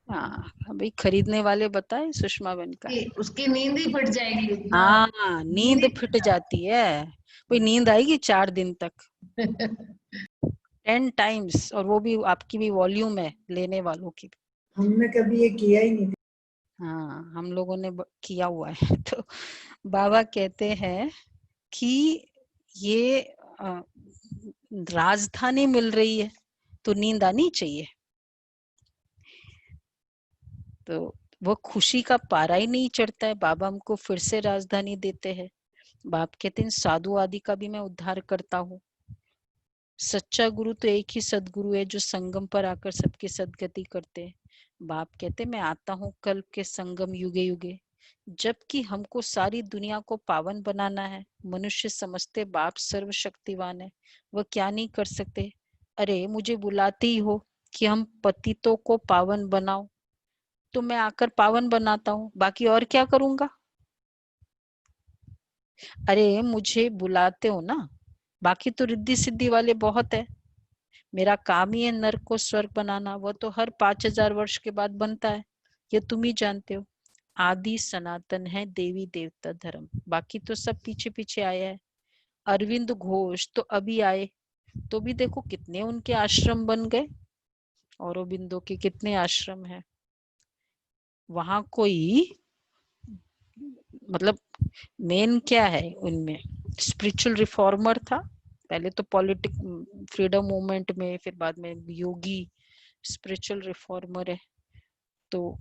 हाँ भाई खरीदने वाले बताए सुषमा बहन का। उसकी नींद ही फट जाएगी उतना। हाँ नींद फिट जाती है, कोई नींद आएगी 4 दिन तक 10 टाइम्स, और वो भी आपकी भी वॉल्यूम है लेने वालों की। हमने कभी ये किया ही नहीं। हाँ हम लोगों ने किया हुआ है। तो बाबा कहते हैं कि ये राजधानी मिल रही है तो नींद आनी चाहिए। तो वो खुशी का पारा ही नहीं चढ़ता है। बाबा हमको फिर से राजधानी देते हैं। बाप कहते हैं साधु आदि का भी मैं उद्धार करता हूँ। सच्चा गुरु तो एक ही सदगुरु है जो संगम पर आकर सबकी सदगति करते हैं। बाप कहते मैं आता हूँ कल्प के संगम युगे युगे, जबकि हमको सारी दुनिया को पावन बनाना है। मनुष्य समझते बाप सर्वशक्तिवान है, वह क्या नहीं कर सकते। अरे मुझे बुलाते ही हो कि हम पतितों को पावन बनाओ, तो मैं आकर पावन बनाता हूँ, बाकी और क्या करूंगा। अरे मुझे बुलाते हो ना, बाकी तो रिद्धि सिद्धि वाले बहुत है। मेरा काम ही है नरक को स्वर्ग बनाना, वो तो हर 5000 वर्ष के बाद बनता है, ये तुम ही जानते हो। आदि सनातन है देवी देवता धर्म, बाकी तो सब पीछे पीछे आया है। अरविंद घोष तो अभी आए, तो भी देखो कितने उनके आश्रम बन गए। औरोबिंदो के कितने आश्रम है। वहां कोई मतलब मेन क्या है उनमें, स्पिरिचुअल रिफॉर्मर था पहले तो, पॉलिटिक फ्रीडम मूवमेंट में, फिर बाद में योगी स्पिरिचुअल रिफॉर्मर है। तो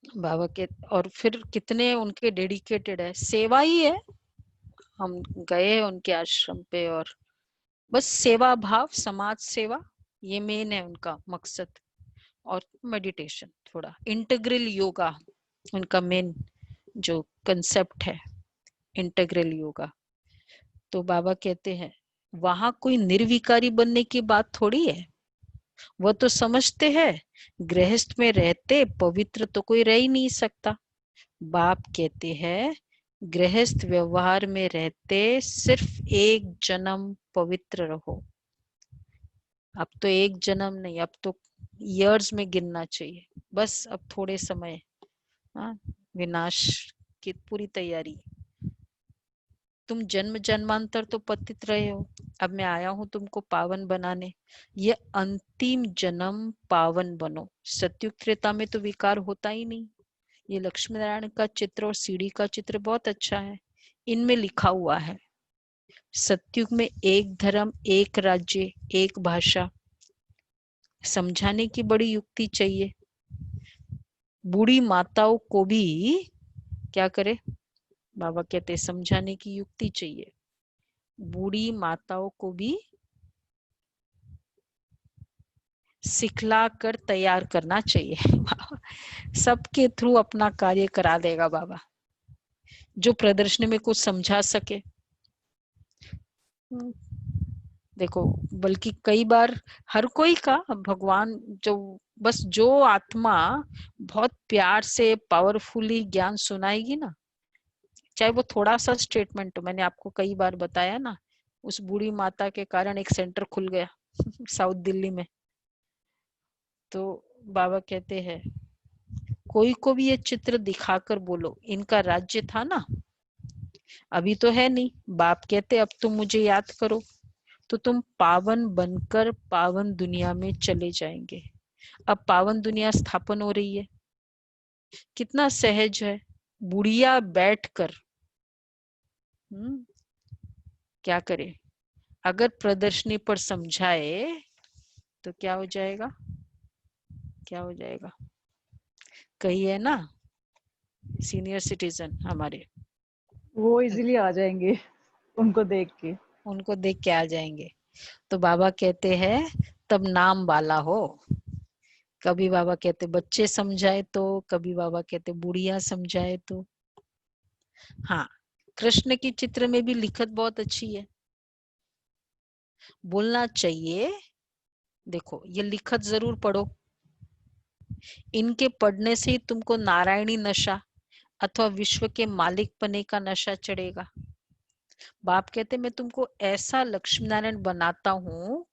बाबा के और फिर कितने उनके डेडिकेटेड है, सेवा ही है। हम गए उनके आश्रम पे और बस सेवा भाव, समाज सेवा, ये मेन है उनका मकसद। और मेडिटेशन, थोड़ा इंटीग्रल योगा उनका मेन जो कंसेप्ट है, इंटीग्रल योगा। तो बाबा कहते हैं वहां कोई निर्विकारी बनने की बात थोड़ी है। वह तो समझते हैं गृहस्थ में रहते पवित्र तो कोई रह ही नहीं सकता। बाप कहते हैं गृहस्थ व्यवहार में रहते सिर्फ एक जन्म पवित्र रहो। अब तो एक जन्म नहीं, अब तो इयर्स में गिनना चाहिए। बस अब थोड़े समय, विनाश की पूरी तैयारी। तुम जन्म जन्मांतर तो पतित रहे हो, अब मैं आया हूं तुमको पावन बनाने। ये अंतिम जन्म पावन बनो। सतयुग त्रेता में तो विकार होता ही नहीं। ये लक्ष्मी नारायण का चित्र और सीढ़ी का चित्र बहुत अच्छा है, इनमें लिखा हुआ है सतयुग में एक धर्म, एक राज्य, एक भाषा। समझाने की बड़ी युक्ति चाहिए। बूढ़ी माताओं को भी क्या करे, बाबा कहते समझाने की युक्ति चाहिए। बूढ़ी माताओं को भी सिखला कर तैयार करना चाहिए। सबके थ्रू अपना कार्य करा देगा बाबा, जो प्रदर्शनी में कुछ समझा सके। देखो, बल्कि कई बार हर कोई का भगवान, जो बस जो आत्मा बहुत प्यार से पावरफुली ज्ञान सुनाएगी ना, चाहे वो थोड़ा सा स्टेटमेंट हो। मैंने आपको कई बार बताया ना, उस बूढ़ी माता के कारण एक सेंटर खुल गया साउथ दिल्ली में। तो बाबा कहते हैं, कोई को भी ये चित्र दिखाकर बोलो, इनका राज्य था ना, अभी तो है नहीं। बाप कहते अब तुम मुझे याद करो तो तुम पावन बनकर पावन दुनिया में चले जाएंगे। अब पावन दुनिया स्थापन हो रही है, कितना सहज है। बुढ़िया बैठकर क्या करे, अगर प्रदर्शनी पर समझाए तो क्या हो जाएगा, क्या हो जाएगा। कही है ना सीनियर सिटीजन हमारे, वो इजीली आ जाएंगे उनको देख के, उनको देख के आ जाएंगे। तो बाबा कहते हैं तब नाम वाला हो। कभी बाबा कहते बच्चे समझाए तो, कभी बाबा कहते बुढ़िया समझाए तो। हाँ, कृष्ण की चित्र में भी लिखत बहुत अच्छी है, बोलना चाहिए। देखो ये लिखत जरूर पढ़ो, इनके पढ़ने से ही तुमको नारायणी नशा अथवा विश्व के मालिक पने का नशा चढ़ेगा। बाप कहते मैं तुमको ऐसा लक्ष्मी नारायण बनाता हूं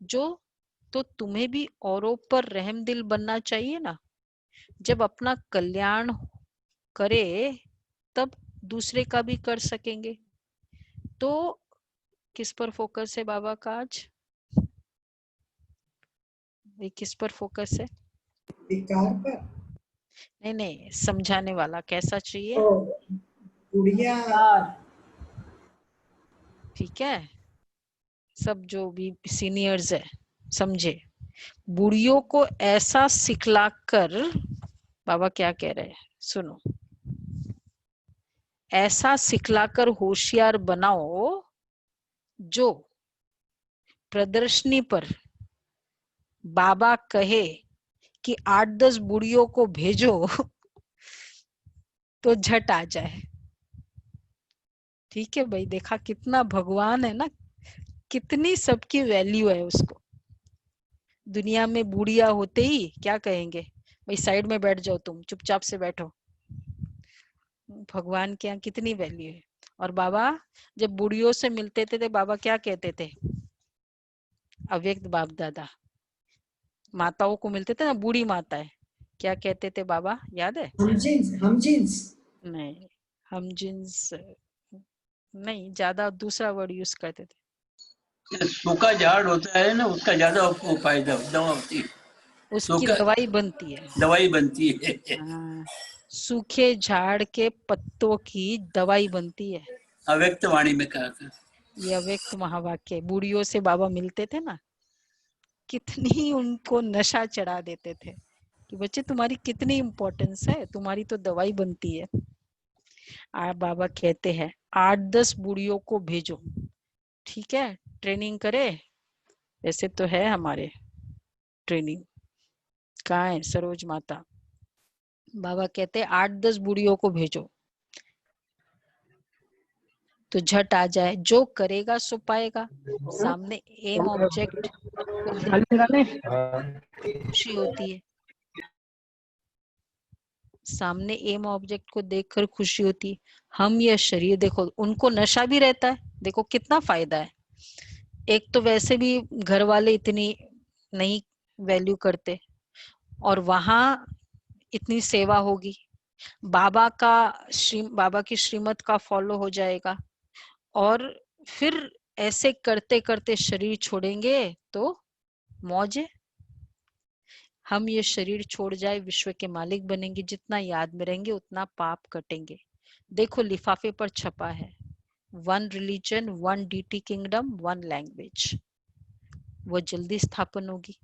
जो, तो तुम्हें भी औरों पर रहम दिल बनना चाहिए ना। जब अपना कल्याण करे तब दूसरे का भी कर सकेंगे। तो किस पर फोकस है बाबा का आज, किस पर फोकस है? विकार पर। नहीं नहीं, समझाने वाला कैसा चाहिए? गुड़िया। ठीक है, सब जो भी सीनियर्स है समझे, बुढ़ियों को ऐसा सिखलाकर, बाबा क्या कह रहे हैं सुनो, ऐसा सिखलाकर होशियार बनाओ जो प्रदर्शनी पर बाबा कहे कि 8-10 बुढ़ियों को भेजो तो झट आ जाए। ठीक है भाई, देखा कितना भगवान है ना, कितनी सबकी वैल्यू है उसको। दुनिया में बुढ़िया होते ही क्या कहेंगे, भाई साइड में बैठ जाओ, तुम चुपचाप से बैठो। भगवान के यहाँ कितनी वैल्यू है। और बाबा जब बुढ़ियों से मिलते थे तो बाबा क्या कहते थे, अव्यक्त बाप दादा माताओं को मिलते थे ना, बूढ़ी माता है, क्या कहते थे बाबा, याद है? हम जीन्स नहीं, हम जिन्स नहीं, ज्यादा दूसरा वर्ड यूज करते थे। सूखा झाड़ होता है ना, उसका ज्यादा फायदा दवा होती है, उसकी दवाई बनती है, दवाई बनती है। हाँ, सूखे झाड़ के पत्तों की दवाई बनती है। अव्यक्त वाणी में कहा था। ये अव्यक्त महावाक्य। बूढ़ियों से बाबा मिलते थे ना, कितनी उनको नशा चढ़ा देते थे कि बच्चे तुम्हारी कितनी इम्पोर्टेंस है, तुम्हारी तो दवाई बनती है। बाबा कहते हैं 8-10 बूढ़ियों को भेजो, ठीक है, ट्रेनिंग करे। ऐसे तो है हमारे ट्रेनिंग, कहाँ है सरोज माता? बाबा कहते हैं 8-10 बूढ़ियों को भेजो तो झट आ जाए, जो करेगा सो पाएगा। सामने एम ऑब्जेक्ट को देख खुशी होती है, सामने एम ऑब्जेक्ट को देखकर खुशी होती है। हम यह शरीर, देखो उनको नशा भी रहता है, देखो कितना फायदा है। एक तो वैसे भी घर वाले इतनी नहीं वैल्यू करते, और वहां इतनी सेवा होगी, बाबा की श्रीमत का फॉलो हो जाएगा, और फिर ऐसे करते करते शरीर छोड़ेंगे तो मौज है। हम ये शरीर छोड़ जाए, विश्व के मालिक बनेंगे। जितना याद में रहेंगे उतना पाप कटेंगे। देखो लिफाफे पर छपा है, 1 रिलीजन 1 डीटी किंगडम 1 लैंग्वेज। वो जल्दी स्थापन होगी।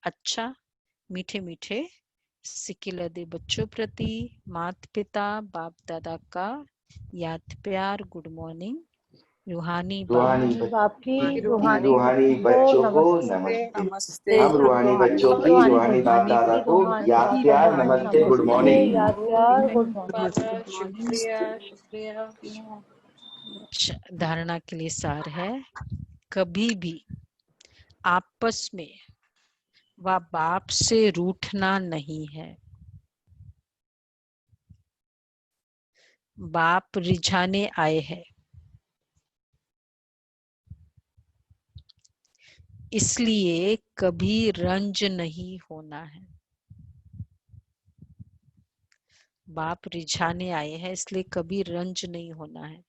अच्छा, मीठे मीठे सिकिलदे बच्चों प्रति माता पिता बाप दादा का याद प्यार गुड मॉर्निंग। रूहानी रूहानी बाप की रूहानी रूहानी बच्चों को नमस्ते। हम रूहानी बच्चों की रूहानी बाप दादा को याद प्यार नमस्ते, गुड मॉर्निंग। शुक्रिया शुक्रिया। धारणा के लिए सार है, कभी भी आपस में व बाप से रूठना नहीं है। बाप रिझाने आए हैं, इसलिए कभी रंज नहीं होना है। बाप रिझाने आए हैं, इसलिए कभी रंज नहीं होना है।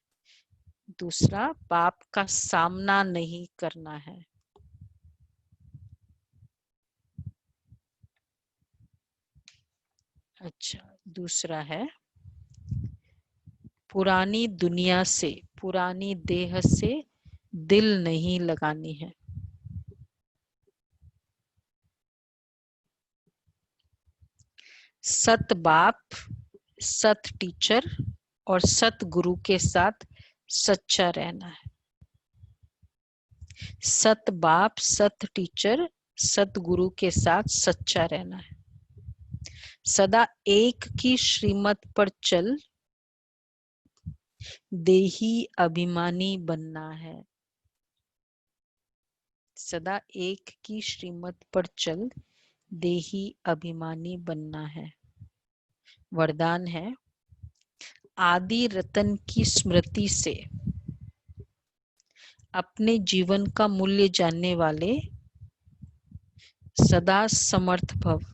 दूसरा, बाप का सामना नहीं करना है। अच्छा, दूसरा है, पुरानी दुनिया से, पुरानी देह से दिल नहीं लगानी है। सत बाप, सत टीचर और सत गुरु के साथ सच्चा रहना है। सत बाप, सत टीचर, सत गुरु के साथ सच्चा रहना है। सदा एक की श्रीमत पर चल, देही अभिमानी बनना है। सदा एक की श्रीमत पर चल, देही अभिमानी बनना है। वरदान है, आदि रतन की स्मृति से अपने जीवन का मूल्य जानने वाले सदा समर्थ भव।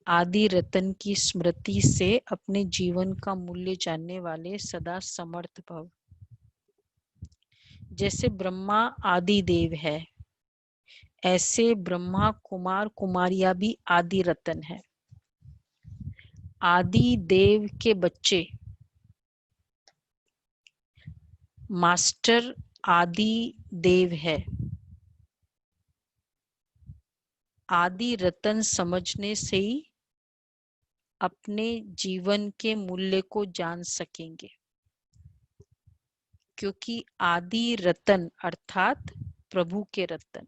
आदि रतन की स्मृति से अपने जीवन का मूल्य जानने वाले सदा समर्थ भव। जैसे ब्रह्मा आदि देव है, ऐसे ब्रह्मा कुमार कुमारियां भी आदि रतन है। आदि देव के बच्चे मास्टर आदि देव है। आदि रतन समझने से ही अपने जीवन के मूल्य को जान सकेंगे, क्योंकि आदि रतन अर्थात प्रभु के रतन,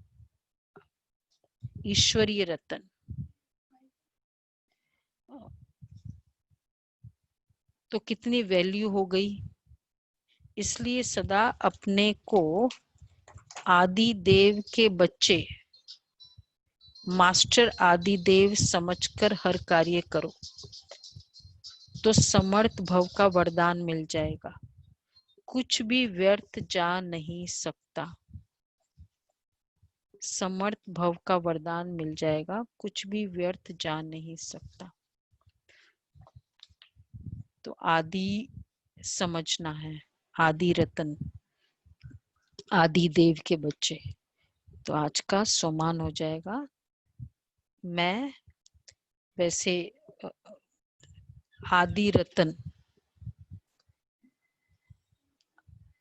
ईश्वरीय रतन, तो कितनी वैल्यू हो गई। इसलिए सदा अपने को आदि देव के बच्चे मास्टर आदि देव समझकर हर कार्य करो, तो समर्थ भव का वरदान मिल जाएगा। कुछ भी व्यर्थ जा नहीं सकता। समर्थ भव का वरदान मिल जाएगा, कुछ भी व्यर्थ जा नहीं सकता। तो आदि समझना है, आदि रतन, आदि देव के बच्चे। तो आज का सोमान हो जाएगा, मैं वैसे आदि रतन,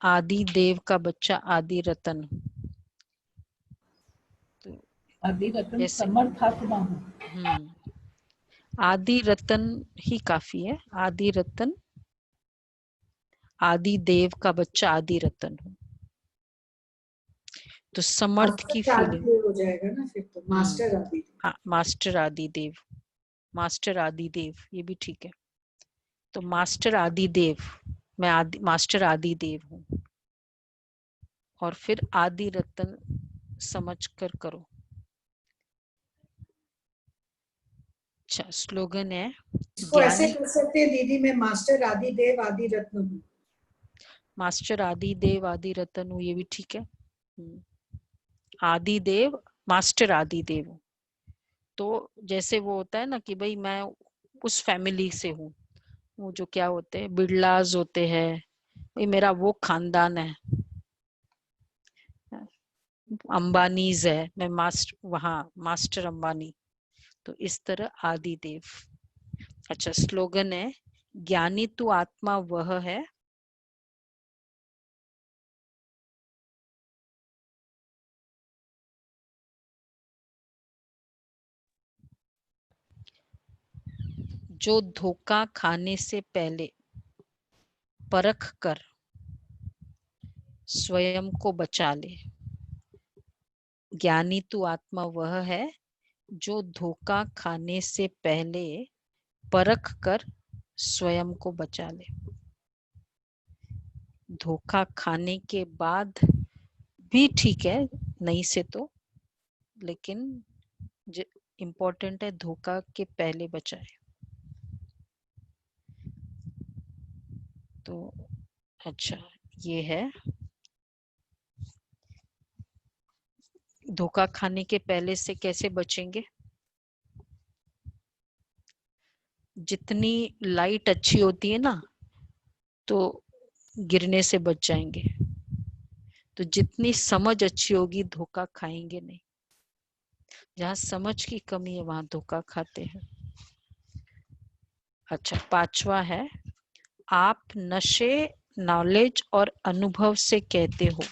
आदि देव का बच्चा आदि रतन। तो आदि रतन जैसे समर्थात्मा हूँ। आदि रतन ही काफी है। आदि रतन, आदि देव का बच्चा आदि रतन हूँ। तो समर्थ की फीलिंग हो जाएगा ना फिर तो, मास्टर आदि। हाँ, मास्टर आदि देव, मास्टर आदि देव, ये भी ठीक है। तो मास्टर आदि देव, मैं मास्टर आदि देव हूँ। और फिर आदि रतन समझ कर करो। अच्छा, स्लोगन है, इसको ऐसे कर सकते हैं दीदी, मैं मास्टर आदि देव आदि रत्न हूँ। मास्टर आदि देव आदि रतन हूँ, ये भी ठीक है। आदि देव, मास्टर आदि देव हूँ। तो जैसे वो होता है ना कि भाई मैं उस फैमिली से हूँ, वो जो क्या होते हैं, बिड़लाज होते हैं, भाई मेरा वो खानदान है, अंबानीज है, मैं मास्टर अंबानी। तो इस तरह आदि देव। अच्छा, स्लोगन है, ज्ञानी तू आत्मा वह है जो धोखा खाने से पहले परख कर स्वयं को बचा ले। ज्ञानी तू आत्मा वह है जो धोखा खाने से पहले परख कर स्वयं को बचा ले। धोखा खाने के बाद भी ठीक है, नहीं से तो, लेकिन इम्पोर्टेंट है धोखा के पहले बचाए। तो अच्छा, ये है धोखा खाने के पहले से कैसे बचेंगे। जितनी लाइट अच्छी होती है ना, तो गिरने से बच जाएंगे। तो जितनी समझ अच्छी होगी, धोखा खाएंगे नहीं। जहाँ समझ की कमी है वहां धोखा खाते हैं। अच्छा, 5वां है, आप नशे, नॉलेज और अनुभव से कहते हो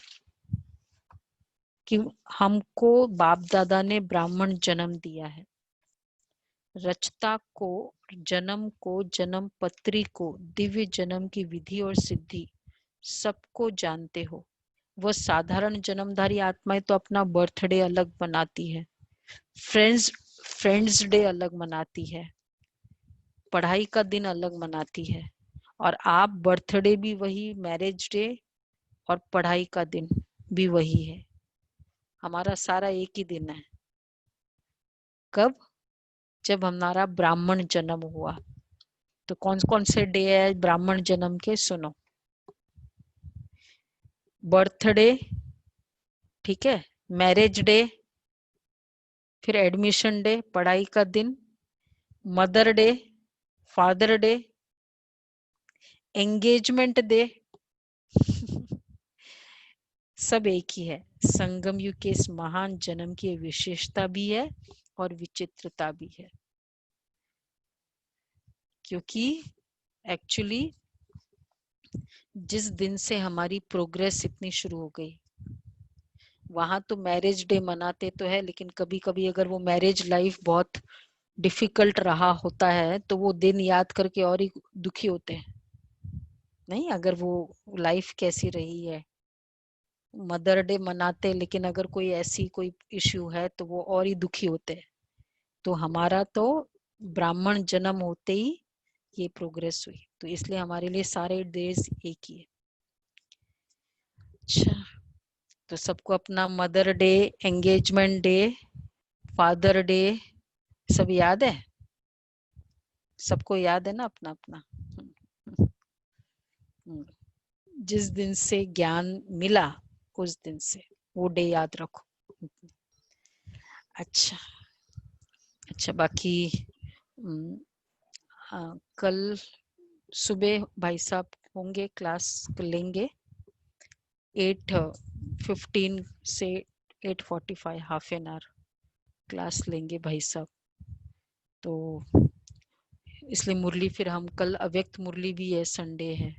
कि हमको बाप दादा ने ब्राह्मण जन्म दिया है। रचता को, जन्म को, जन्म पत्री को, दिव्य जन्म की विधि और सिद्धि सबको जानते हो। वह साधारण जन्मधारी आत्माएं तो अपना बर्थडे अलग मनाती है, फ्रेंड्स डे अलग मनाती है, पढ़ाई का दिन अलग मनाती है, और आप बर्थडे भी वही, मैरिज डे और पढ़ाई का दिन भी वही है। हमारा सारा एक ही दिन है। कब? जब हमारा ब्राह्मण जन्म हुआ। तो कौन कौन से डे है ब्राह्मण जन्म के? सुनो, बर्थडे, ठीक है, मैरिज डे, फिर एडमिशन डे, पढ़ाई का दिन, mother day, father day, engagement day, सब एक ही है। संगम युग के इस महान जन्म की विशेषता भी है और विचित्रता भी है, क्योंकि एक्चुअली जिस दिन से हमारी प्रोग्रेस इतनी शुरू हो गई, वहां तो मैरिज डे मनाते तो है, लेकिन कभी कभी अगर वो मैरिज लाइफ बहुत डिफिकल्ट रहा होता है तो वो दिन याद करके और ही दुखी होते हैं। नहीं, अगर वो लाइफ कैसी रही है, मदर डे मनाते, लेकिन अगर कोई ऐसी कोई इश्यू है तो वो और ही दुखी होते हैं। तो हमारा तो ब्राह्मण जन्म होते ही ये प्रोग्रेस हुई, तो इसलिए हमारे लिए सारे डेज एक ही है। अच्छा, तो सबको अपना mother day, engagement day, father day सब याद है? सबको याद है ना अपना अपना? जिस दिन से ज्ञान मिला उस दिन से वो डे याद रखो। अच्छा अच्छा, बाकी कल सुबह भाई साहब होंगे, क्लास लेंगे 8:15 से 8:45, हाफ एन आवर क्लास लेंगे भाई साहब। तो इसलिए मुरली फिर हम कल, अव्यक्त मुरली भी है, संडे है,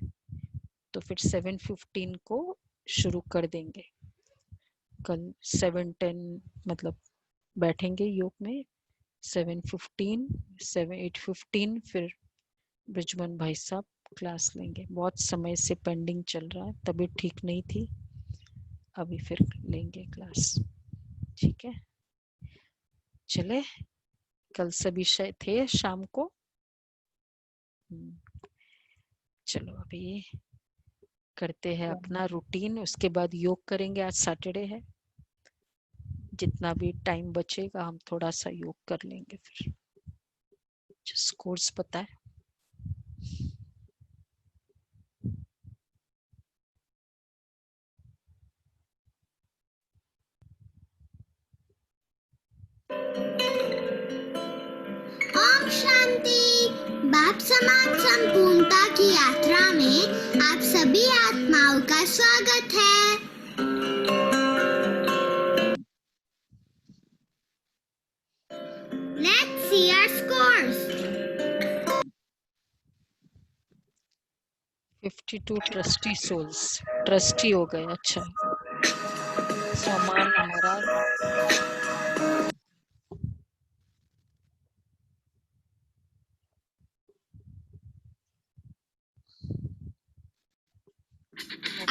तो फिर 7:15 को शुरू कर देंगे। कल 7:10 मतलब बैठेंगे योग में, 7:15, 8:15 फिर ब्रिजमन भाई साहब क्लास लेंगे। बहुत समय से पेंडिंग चल रहा है, तबीयत ठीक नहीं थी, अभी फिर लेंगे क्लास। ठीक है, चले, कल सभी थे शाम को। चलो अभी करते हैं अपना रूटीन, उसके बाद योग करेंगे। आज सैटरडे है, जितना भी टाइम बचेगा हम थोड़ा सा योग कर लेंगे। फिर कोर्स पता है? ओम शांति। बाप समान संपूर्णता की यात्रा में आप सभी आत्माओं का स्वागत है। Let's see our scores. 52 trusty souls, trusty हो गए। अच्छा, सामान हमारा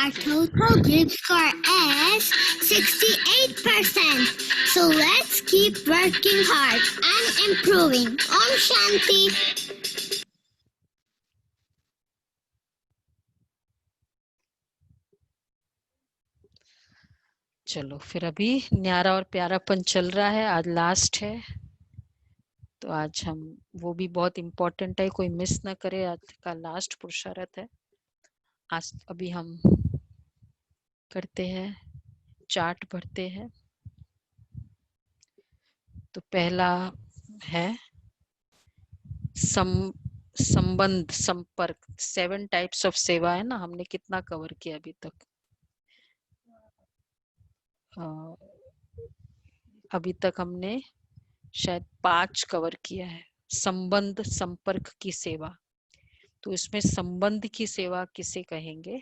Our total group score is 68%. So let's keep working hard and improving. Om Shanti. चलो फिर अभी न्यारा और प्यारापन चल रहा है, आज लास्ट है, तो आज हम वो भी बहुत इम्पोर्टेंट है, कोई मिस ना करे, आज का लास्ट पुरुषार्थ है। आज अभी हम करते हैं, चार्ट भरते हैं। तो पहला है संबंध संपर्क, 7 टाइप्स ऑफ सेवा है ना, हमने कितना कवर किया अभी तक? अभी तक हमने शायद 5 कवर किया है। संबंध संपर्क की सेवा, तो इसमें संबंध की सेवा किसे कहेंगे?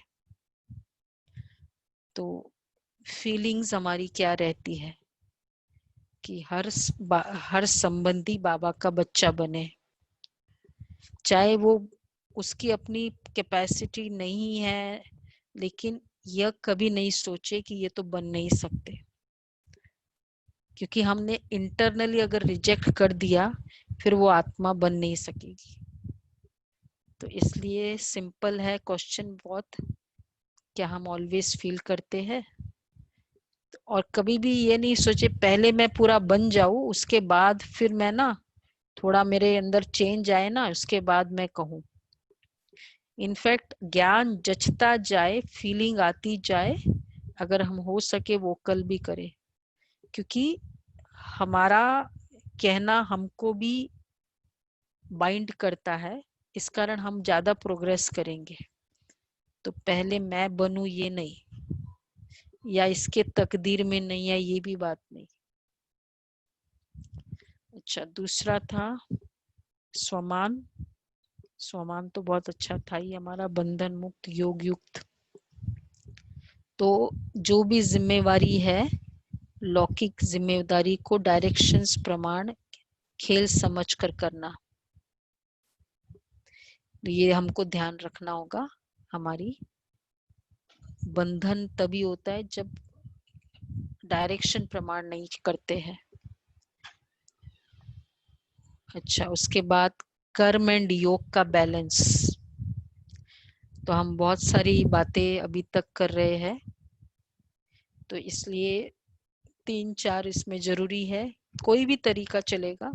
तो फीलिंग्स हमारी क्या रहती है कि हर संबंधी बाबा का बच्चा बने, चाहे वो उसकी अपनी कैपेसिटी नहीं है, लेकिन यह कभी नहीं सोचे कि ये तो बन नहीं सकते, क्योंकि हमने इंटरनली अगर रिजेक्ट कर दिया फिर वो आत्मा बन नहीं सकेगी। तो इसलिए सिंपल है क्वेश्चन बहुत, क्या हम ऑलवेज फील करते हैं? और कभी भी ये नहीं सोचे पहले मैं पूरा बन जाऊं, उसके बाद फिर मैं ना थोड़ा मेरे अंदर चेंज आए ना, उसके बाद मैं कहूँ। इनफैक्ट ज्ञान जचता जाए, फीलिंग आती जाए, अगर हम हो सके वोकल भी करें, क्योंकि हमारा कहना हमको भी बाइंड करता है, इस कारण हम ज्यादा प्रोग्रेस करेंगे। तो पहले मैं बनूं ये नहीं, या इसके तकदीर में नहीं है ये भी बात नहीं। अच्छा, दूसरा था स्वमान। स्वमान तो बहुत अच्छा था ही हमारा, बंधन मुक्त योग युक्त। तो जो भी जिम्मेवारी है, लौकिक जिम्मेदारी को डायरेक्शंस प्रमाण खेल समझ कर करना, तो ये हमको ध्यान रखना होगा। हमारी बंधन तभी होता है जब डायरेक्शन प्रमाण नहीं करते हैं। अच्छा, उसके बाद कर्म एंड योग का बैलेंस। तो हम बहुत सारी बातें अभी तक कर रहे हैं, तो इसलिए 3-4 इसमें जरूरी है, कोई भी तरीका चलेगा।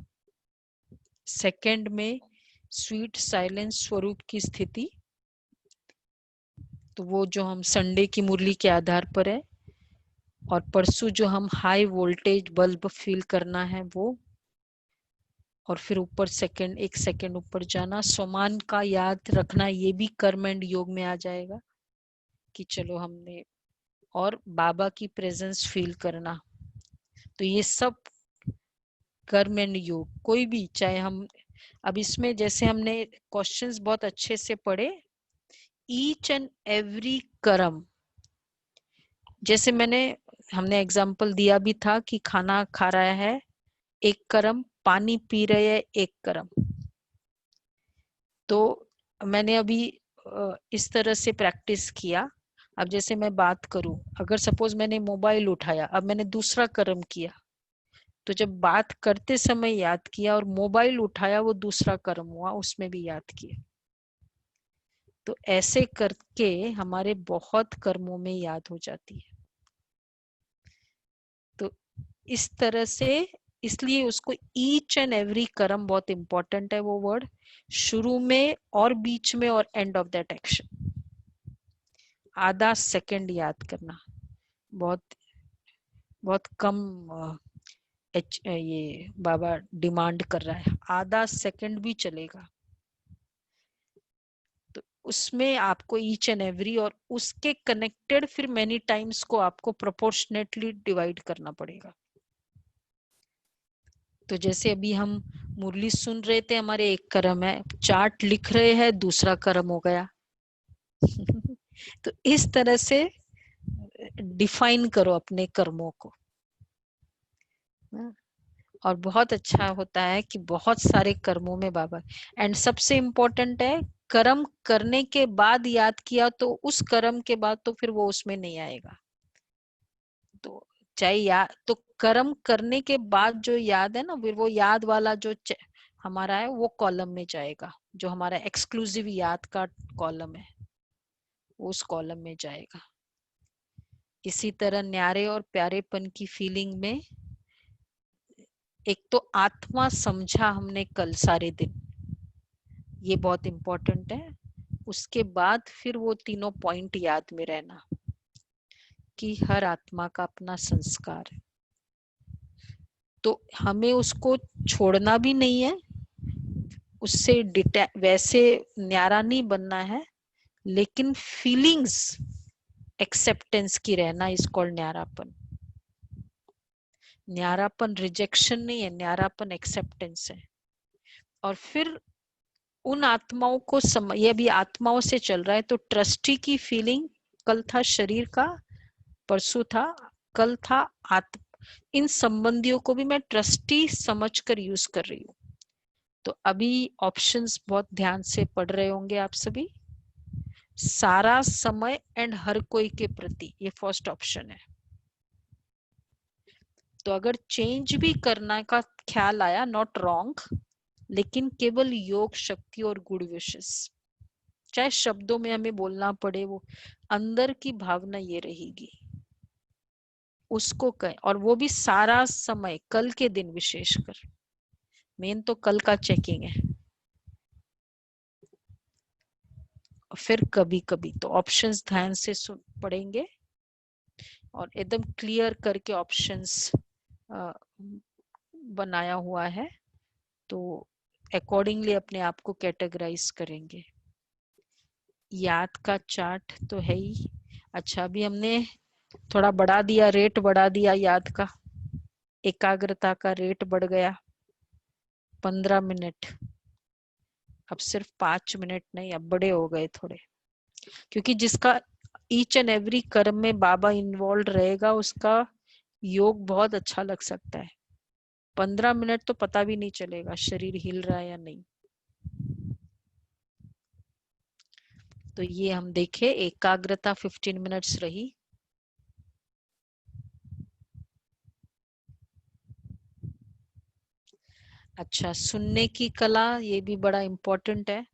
सेकंड में स्वीट साइलेंस स्वरूप की स्थिति, तो वो जो हम संडे की मुरली के आधार पर है, और परसों जो हम हाई वोल्टेज बल्ब फील करना है वो, और फिर ऊपर एक सेकंड ऊपर जाना। स्वमान का याद रखना, ये भी कर्म एंड योग में आ जाएगा कि चलो हमने, और बाबा की प्रेजेंस फील करना। तो ये सब कर्म एंड योग, कोई भी, चाहे हम अब इसमें जैसे हमने क्वेश्चंस बहुत अच्छे से पढ़े, ईच एंड एवरी कर्म, जैसे हमने एग्जांपल दिया भी था कि खाना खा रहा है एक कर्म, पानी पी रहे हैं एक कर्म। तो मैंने अभी इस तरह से प्रैक्टिस किया। अब जैसे मैं बात करूं, अगर सपोज मैंने मोबाइल उठाया, अब मैंने दूसरा कर्म किया, तो जब बात करते समय याद किया और मोबाइल उठाया वो दूसरा कर्म हुआ, उसमें भी याद किया। तो ऐसे करके हमारे बहुत कर्मों में याद हो जाती है। तो इस तरह से, इसलिए उसको ईच एंड एवरी कर्म बहुत इंपॉर्टेंट है, वो वर्ड शुरू में और बीच में और एंड ऑफ दैट एक्शन। आधा सेकंड याद करना बहुत बहुत कम ये बाबा डिमांड कर रहा है, आधा सेकंड भी चलेगा। तो उसमें आपको ईच एंड एवरी और उसके कनेक्टेड फिर मेनी टाइम्स को आपको प्रोपोर्शनेटली डिवाइड करना पड़ेगा। तो जैसे अभी हम मुरली सुन रहे थे, हमारे एक कर्म है, चार्ट लिख रहे हैं दूसरा कर्म हो गया। तो इस तरह से डिफाइन करो अपने कर्मों को, और बहुत अच्छा होता है कि बहुत सारे कर्मों में बाबा। एंड सबसे इम्पोर्टेंट है कर्म करने के बाद याद किया तो उस कर्म के बाद तो फिर वो उसमें नहीं आएगा। तो चाहे याद, तो कर्म करने के बाद जो याद है ना, फिर वो याद वाला जो हमारा है वो कॉलम में जाएगा, जो हमारा एक्सक्लूसिव याद का कॉलम है उस कॉलम में जाएगा। इसी तरह न्यारे और प्यारेपन की फीलिंग में एक तो आत्मा समझा हमने कल सारे दिन, ये बहुत इंपॉर्टेंट है। उसके बाद फिर वो तीनों पॉइंट याद में रहना कि हर आत्मा का अपना संस्कार है, तो हमें उसको छोड़ना भी नहीं है, उससे वैसे न्यारा नहीं बनना है, लेकिन फीलिंग्स एक्सेप्टेंस की रहना इज कॉल्ड न्यारापन। न्यारापन रिजेक्शन नहीं है, न्यारापन एक्सेप्टेंस है। और फिर उन आत्माओं को ये भी आत्माओं से चल रहा है, तो ट्रस्टी की फीलिंग, कल था शरीर का, परसों था, कल था इन संबंधियों को भी मैं ट्रस्टी समझकर यूज कर रही हूँ। तो अभी ऑप्शंस बहुत ध्यान से पढ़ रहे होंगे आप सभी। सारा समय एंड हर कोई के प्रति, ये फर्स्ट ऑप्शन है। तो अगर चेंज भी करना का ख्याल आया, नॉट रॉन्ग, लेकिन केवल योग शक्ति और गुड विशेस, चाहे शब्दों में हमें बोलना पड़े, वो अंदर की भावना ये रहेगी, उसको कहें। और वो भी सारा समय, कल के दिन विशेषकर, मेन तो कल का चेकिंग है। फिर कभी कभी तो ऑप्शंस ध्यान से पढ़ेंगे और एकदम क्लियर करके ऑप्शंस बनाया हुआ है, तो अकॉर्डिंगली अपने आप को कैटेगराइज करेंगे। याद का चार्ट तो है ही। अच्छा, अभी हमने थोड़ा बढ़ा दिया, रेट बढ़ा दिया याद का, एकाग्रता का रेट बढ़ गया 15 मिनट, अब सिर्फ 5 मिनट नहीं, अब बड़े हो गए थोड़े, क्योंकि जिसका ईच एंड एवरी कर्म में बाबा इन्वॉल्व रहेगा उसका योग बहुत अच्छा लग सकता है। 15 मिनट तो पता भी नहीं चलेगा शरीर हिल रहा है या नहीं। तो ये हम देखे, एकाग्रता 15 मिनट्स रही। अच्छा, सुनने की कला, ये भी बड़ा इम्पोर्टेंट है।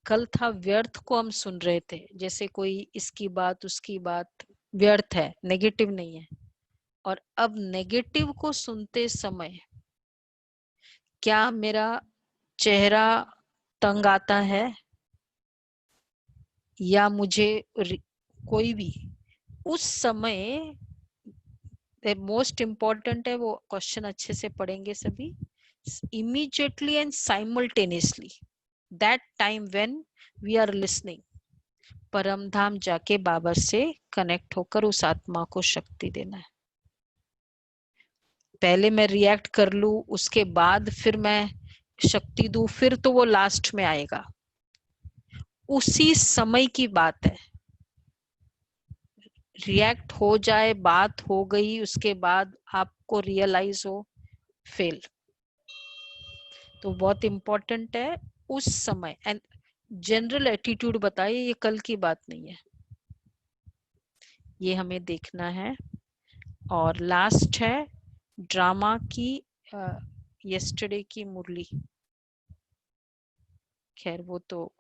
कल था व्यर्थ को हम सुन रहे थे, जैसे कोई इसकी बात उसकी बात व्यर्थ है, नेगेटिव नहीं है। और अब नेगेटिव को सुनते समय क्या मेरा चेहरा तंग आता है, या मुझे कोई भी, उस समय मोस्ट इम्पोर्टेंट है, वो क्वेश्चन अच्छे से पढ़ेंगे सभी। Immediately and simultaneously that time when we are listening, Param Dham जाके बाबा से कनेक्ट होकर उस आत्मा को शक्ति देना है। पहले मैं रिएक्ट कर लूं, उसके बाद फिर मैं शक्ति दूं, फिर तो वो लास्ट में आएगा। उसी समय की बात है, रिएक्ट हो जाए, बात हो गई, उसके बाद आपको रियलाइज हो, फेल। तो बहुत इंपॉर्टेंट है उस समय। एंड जनरल एटीट्यूड बताइए, ये कल की बात नहीं है, ये हमें देखना है। और लास्ट है ड्रामा की यस्टरडे की मुरली, खैर वो तो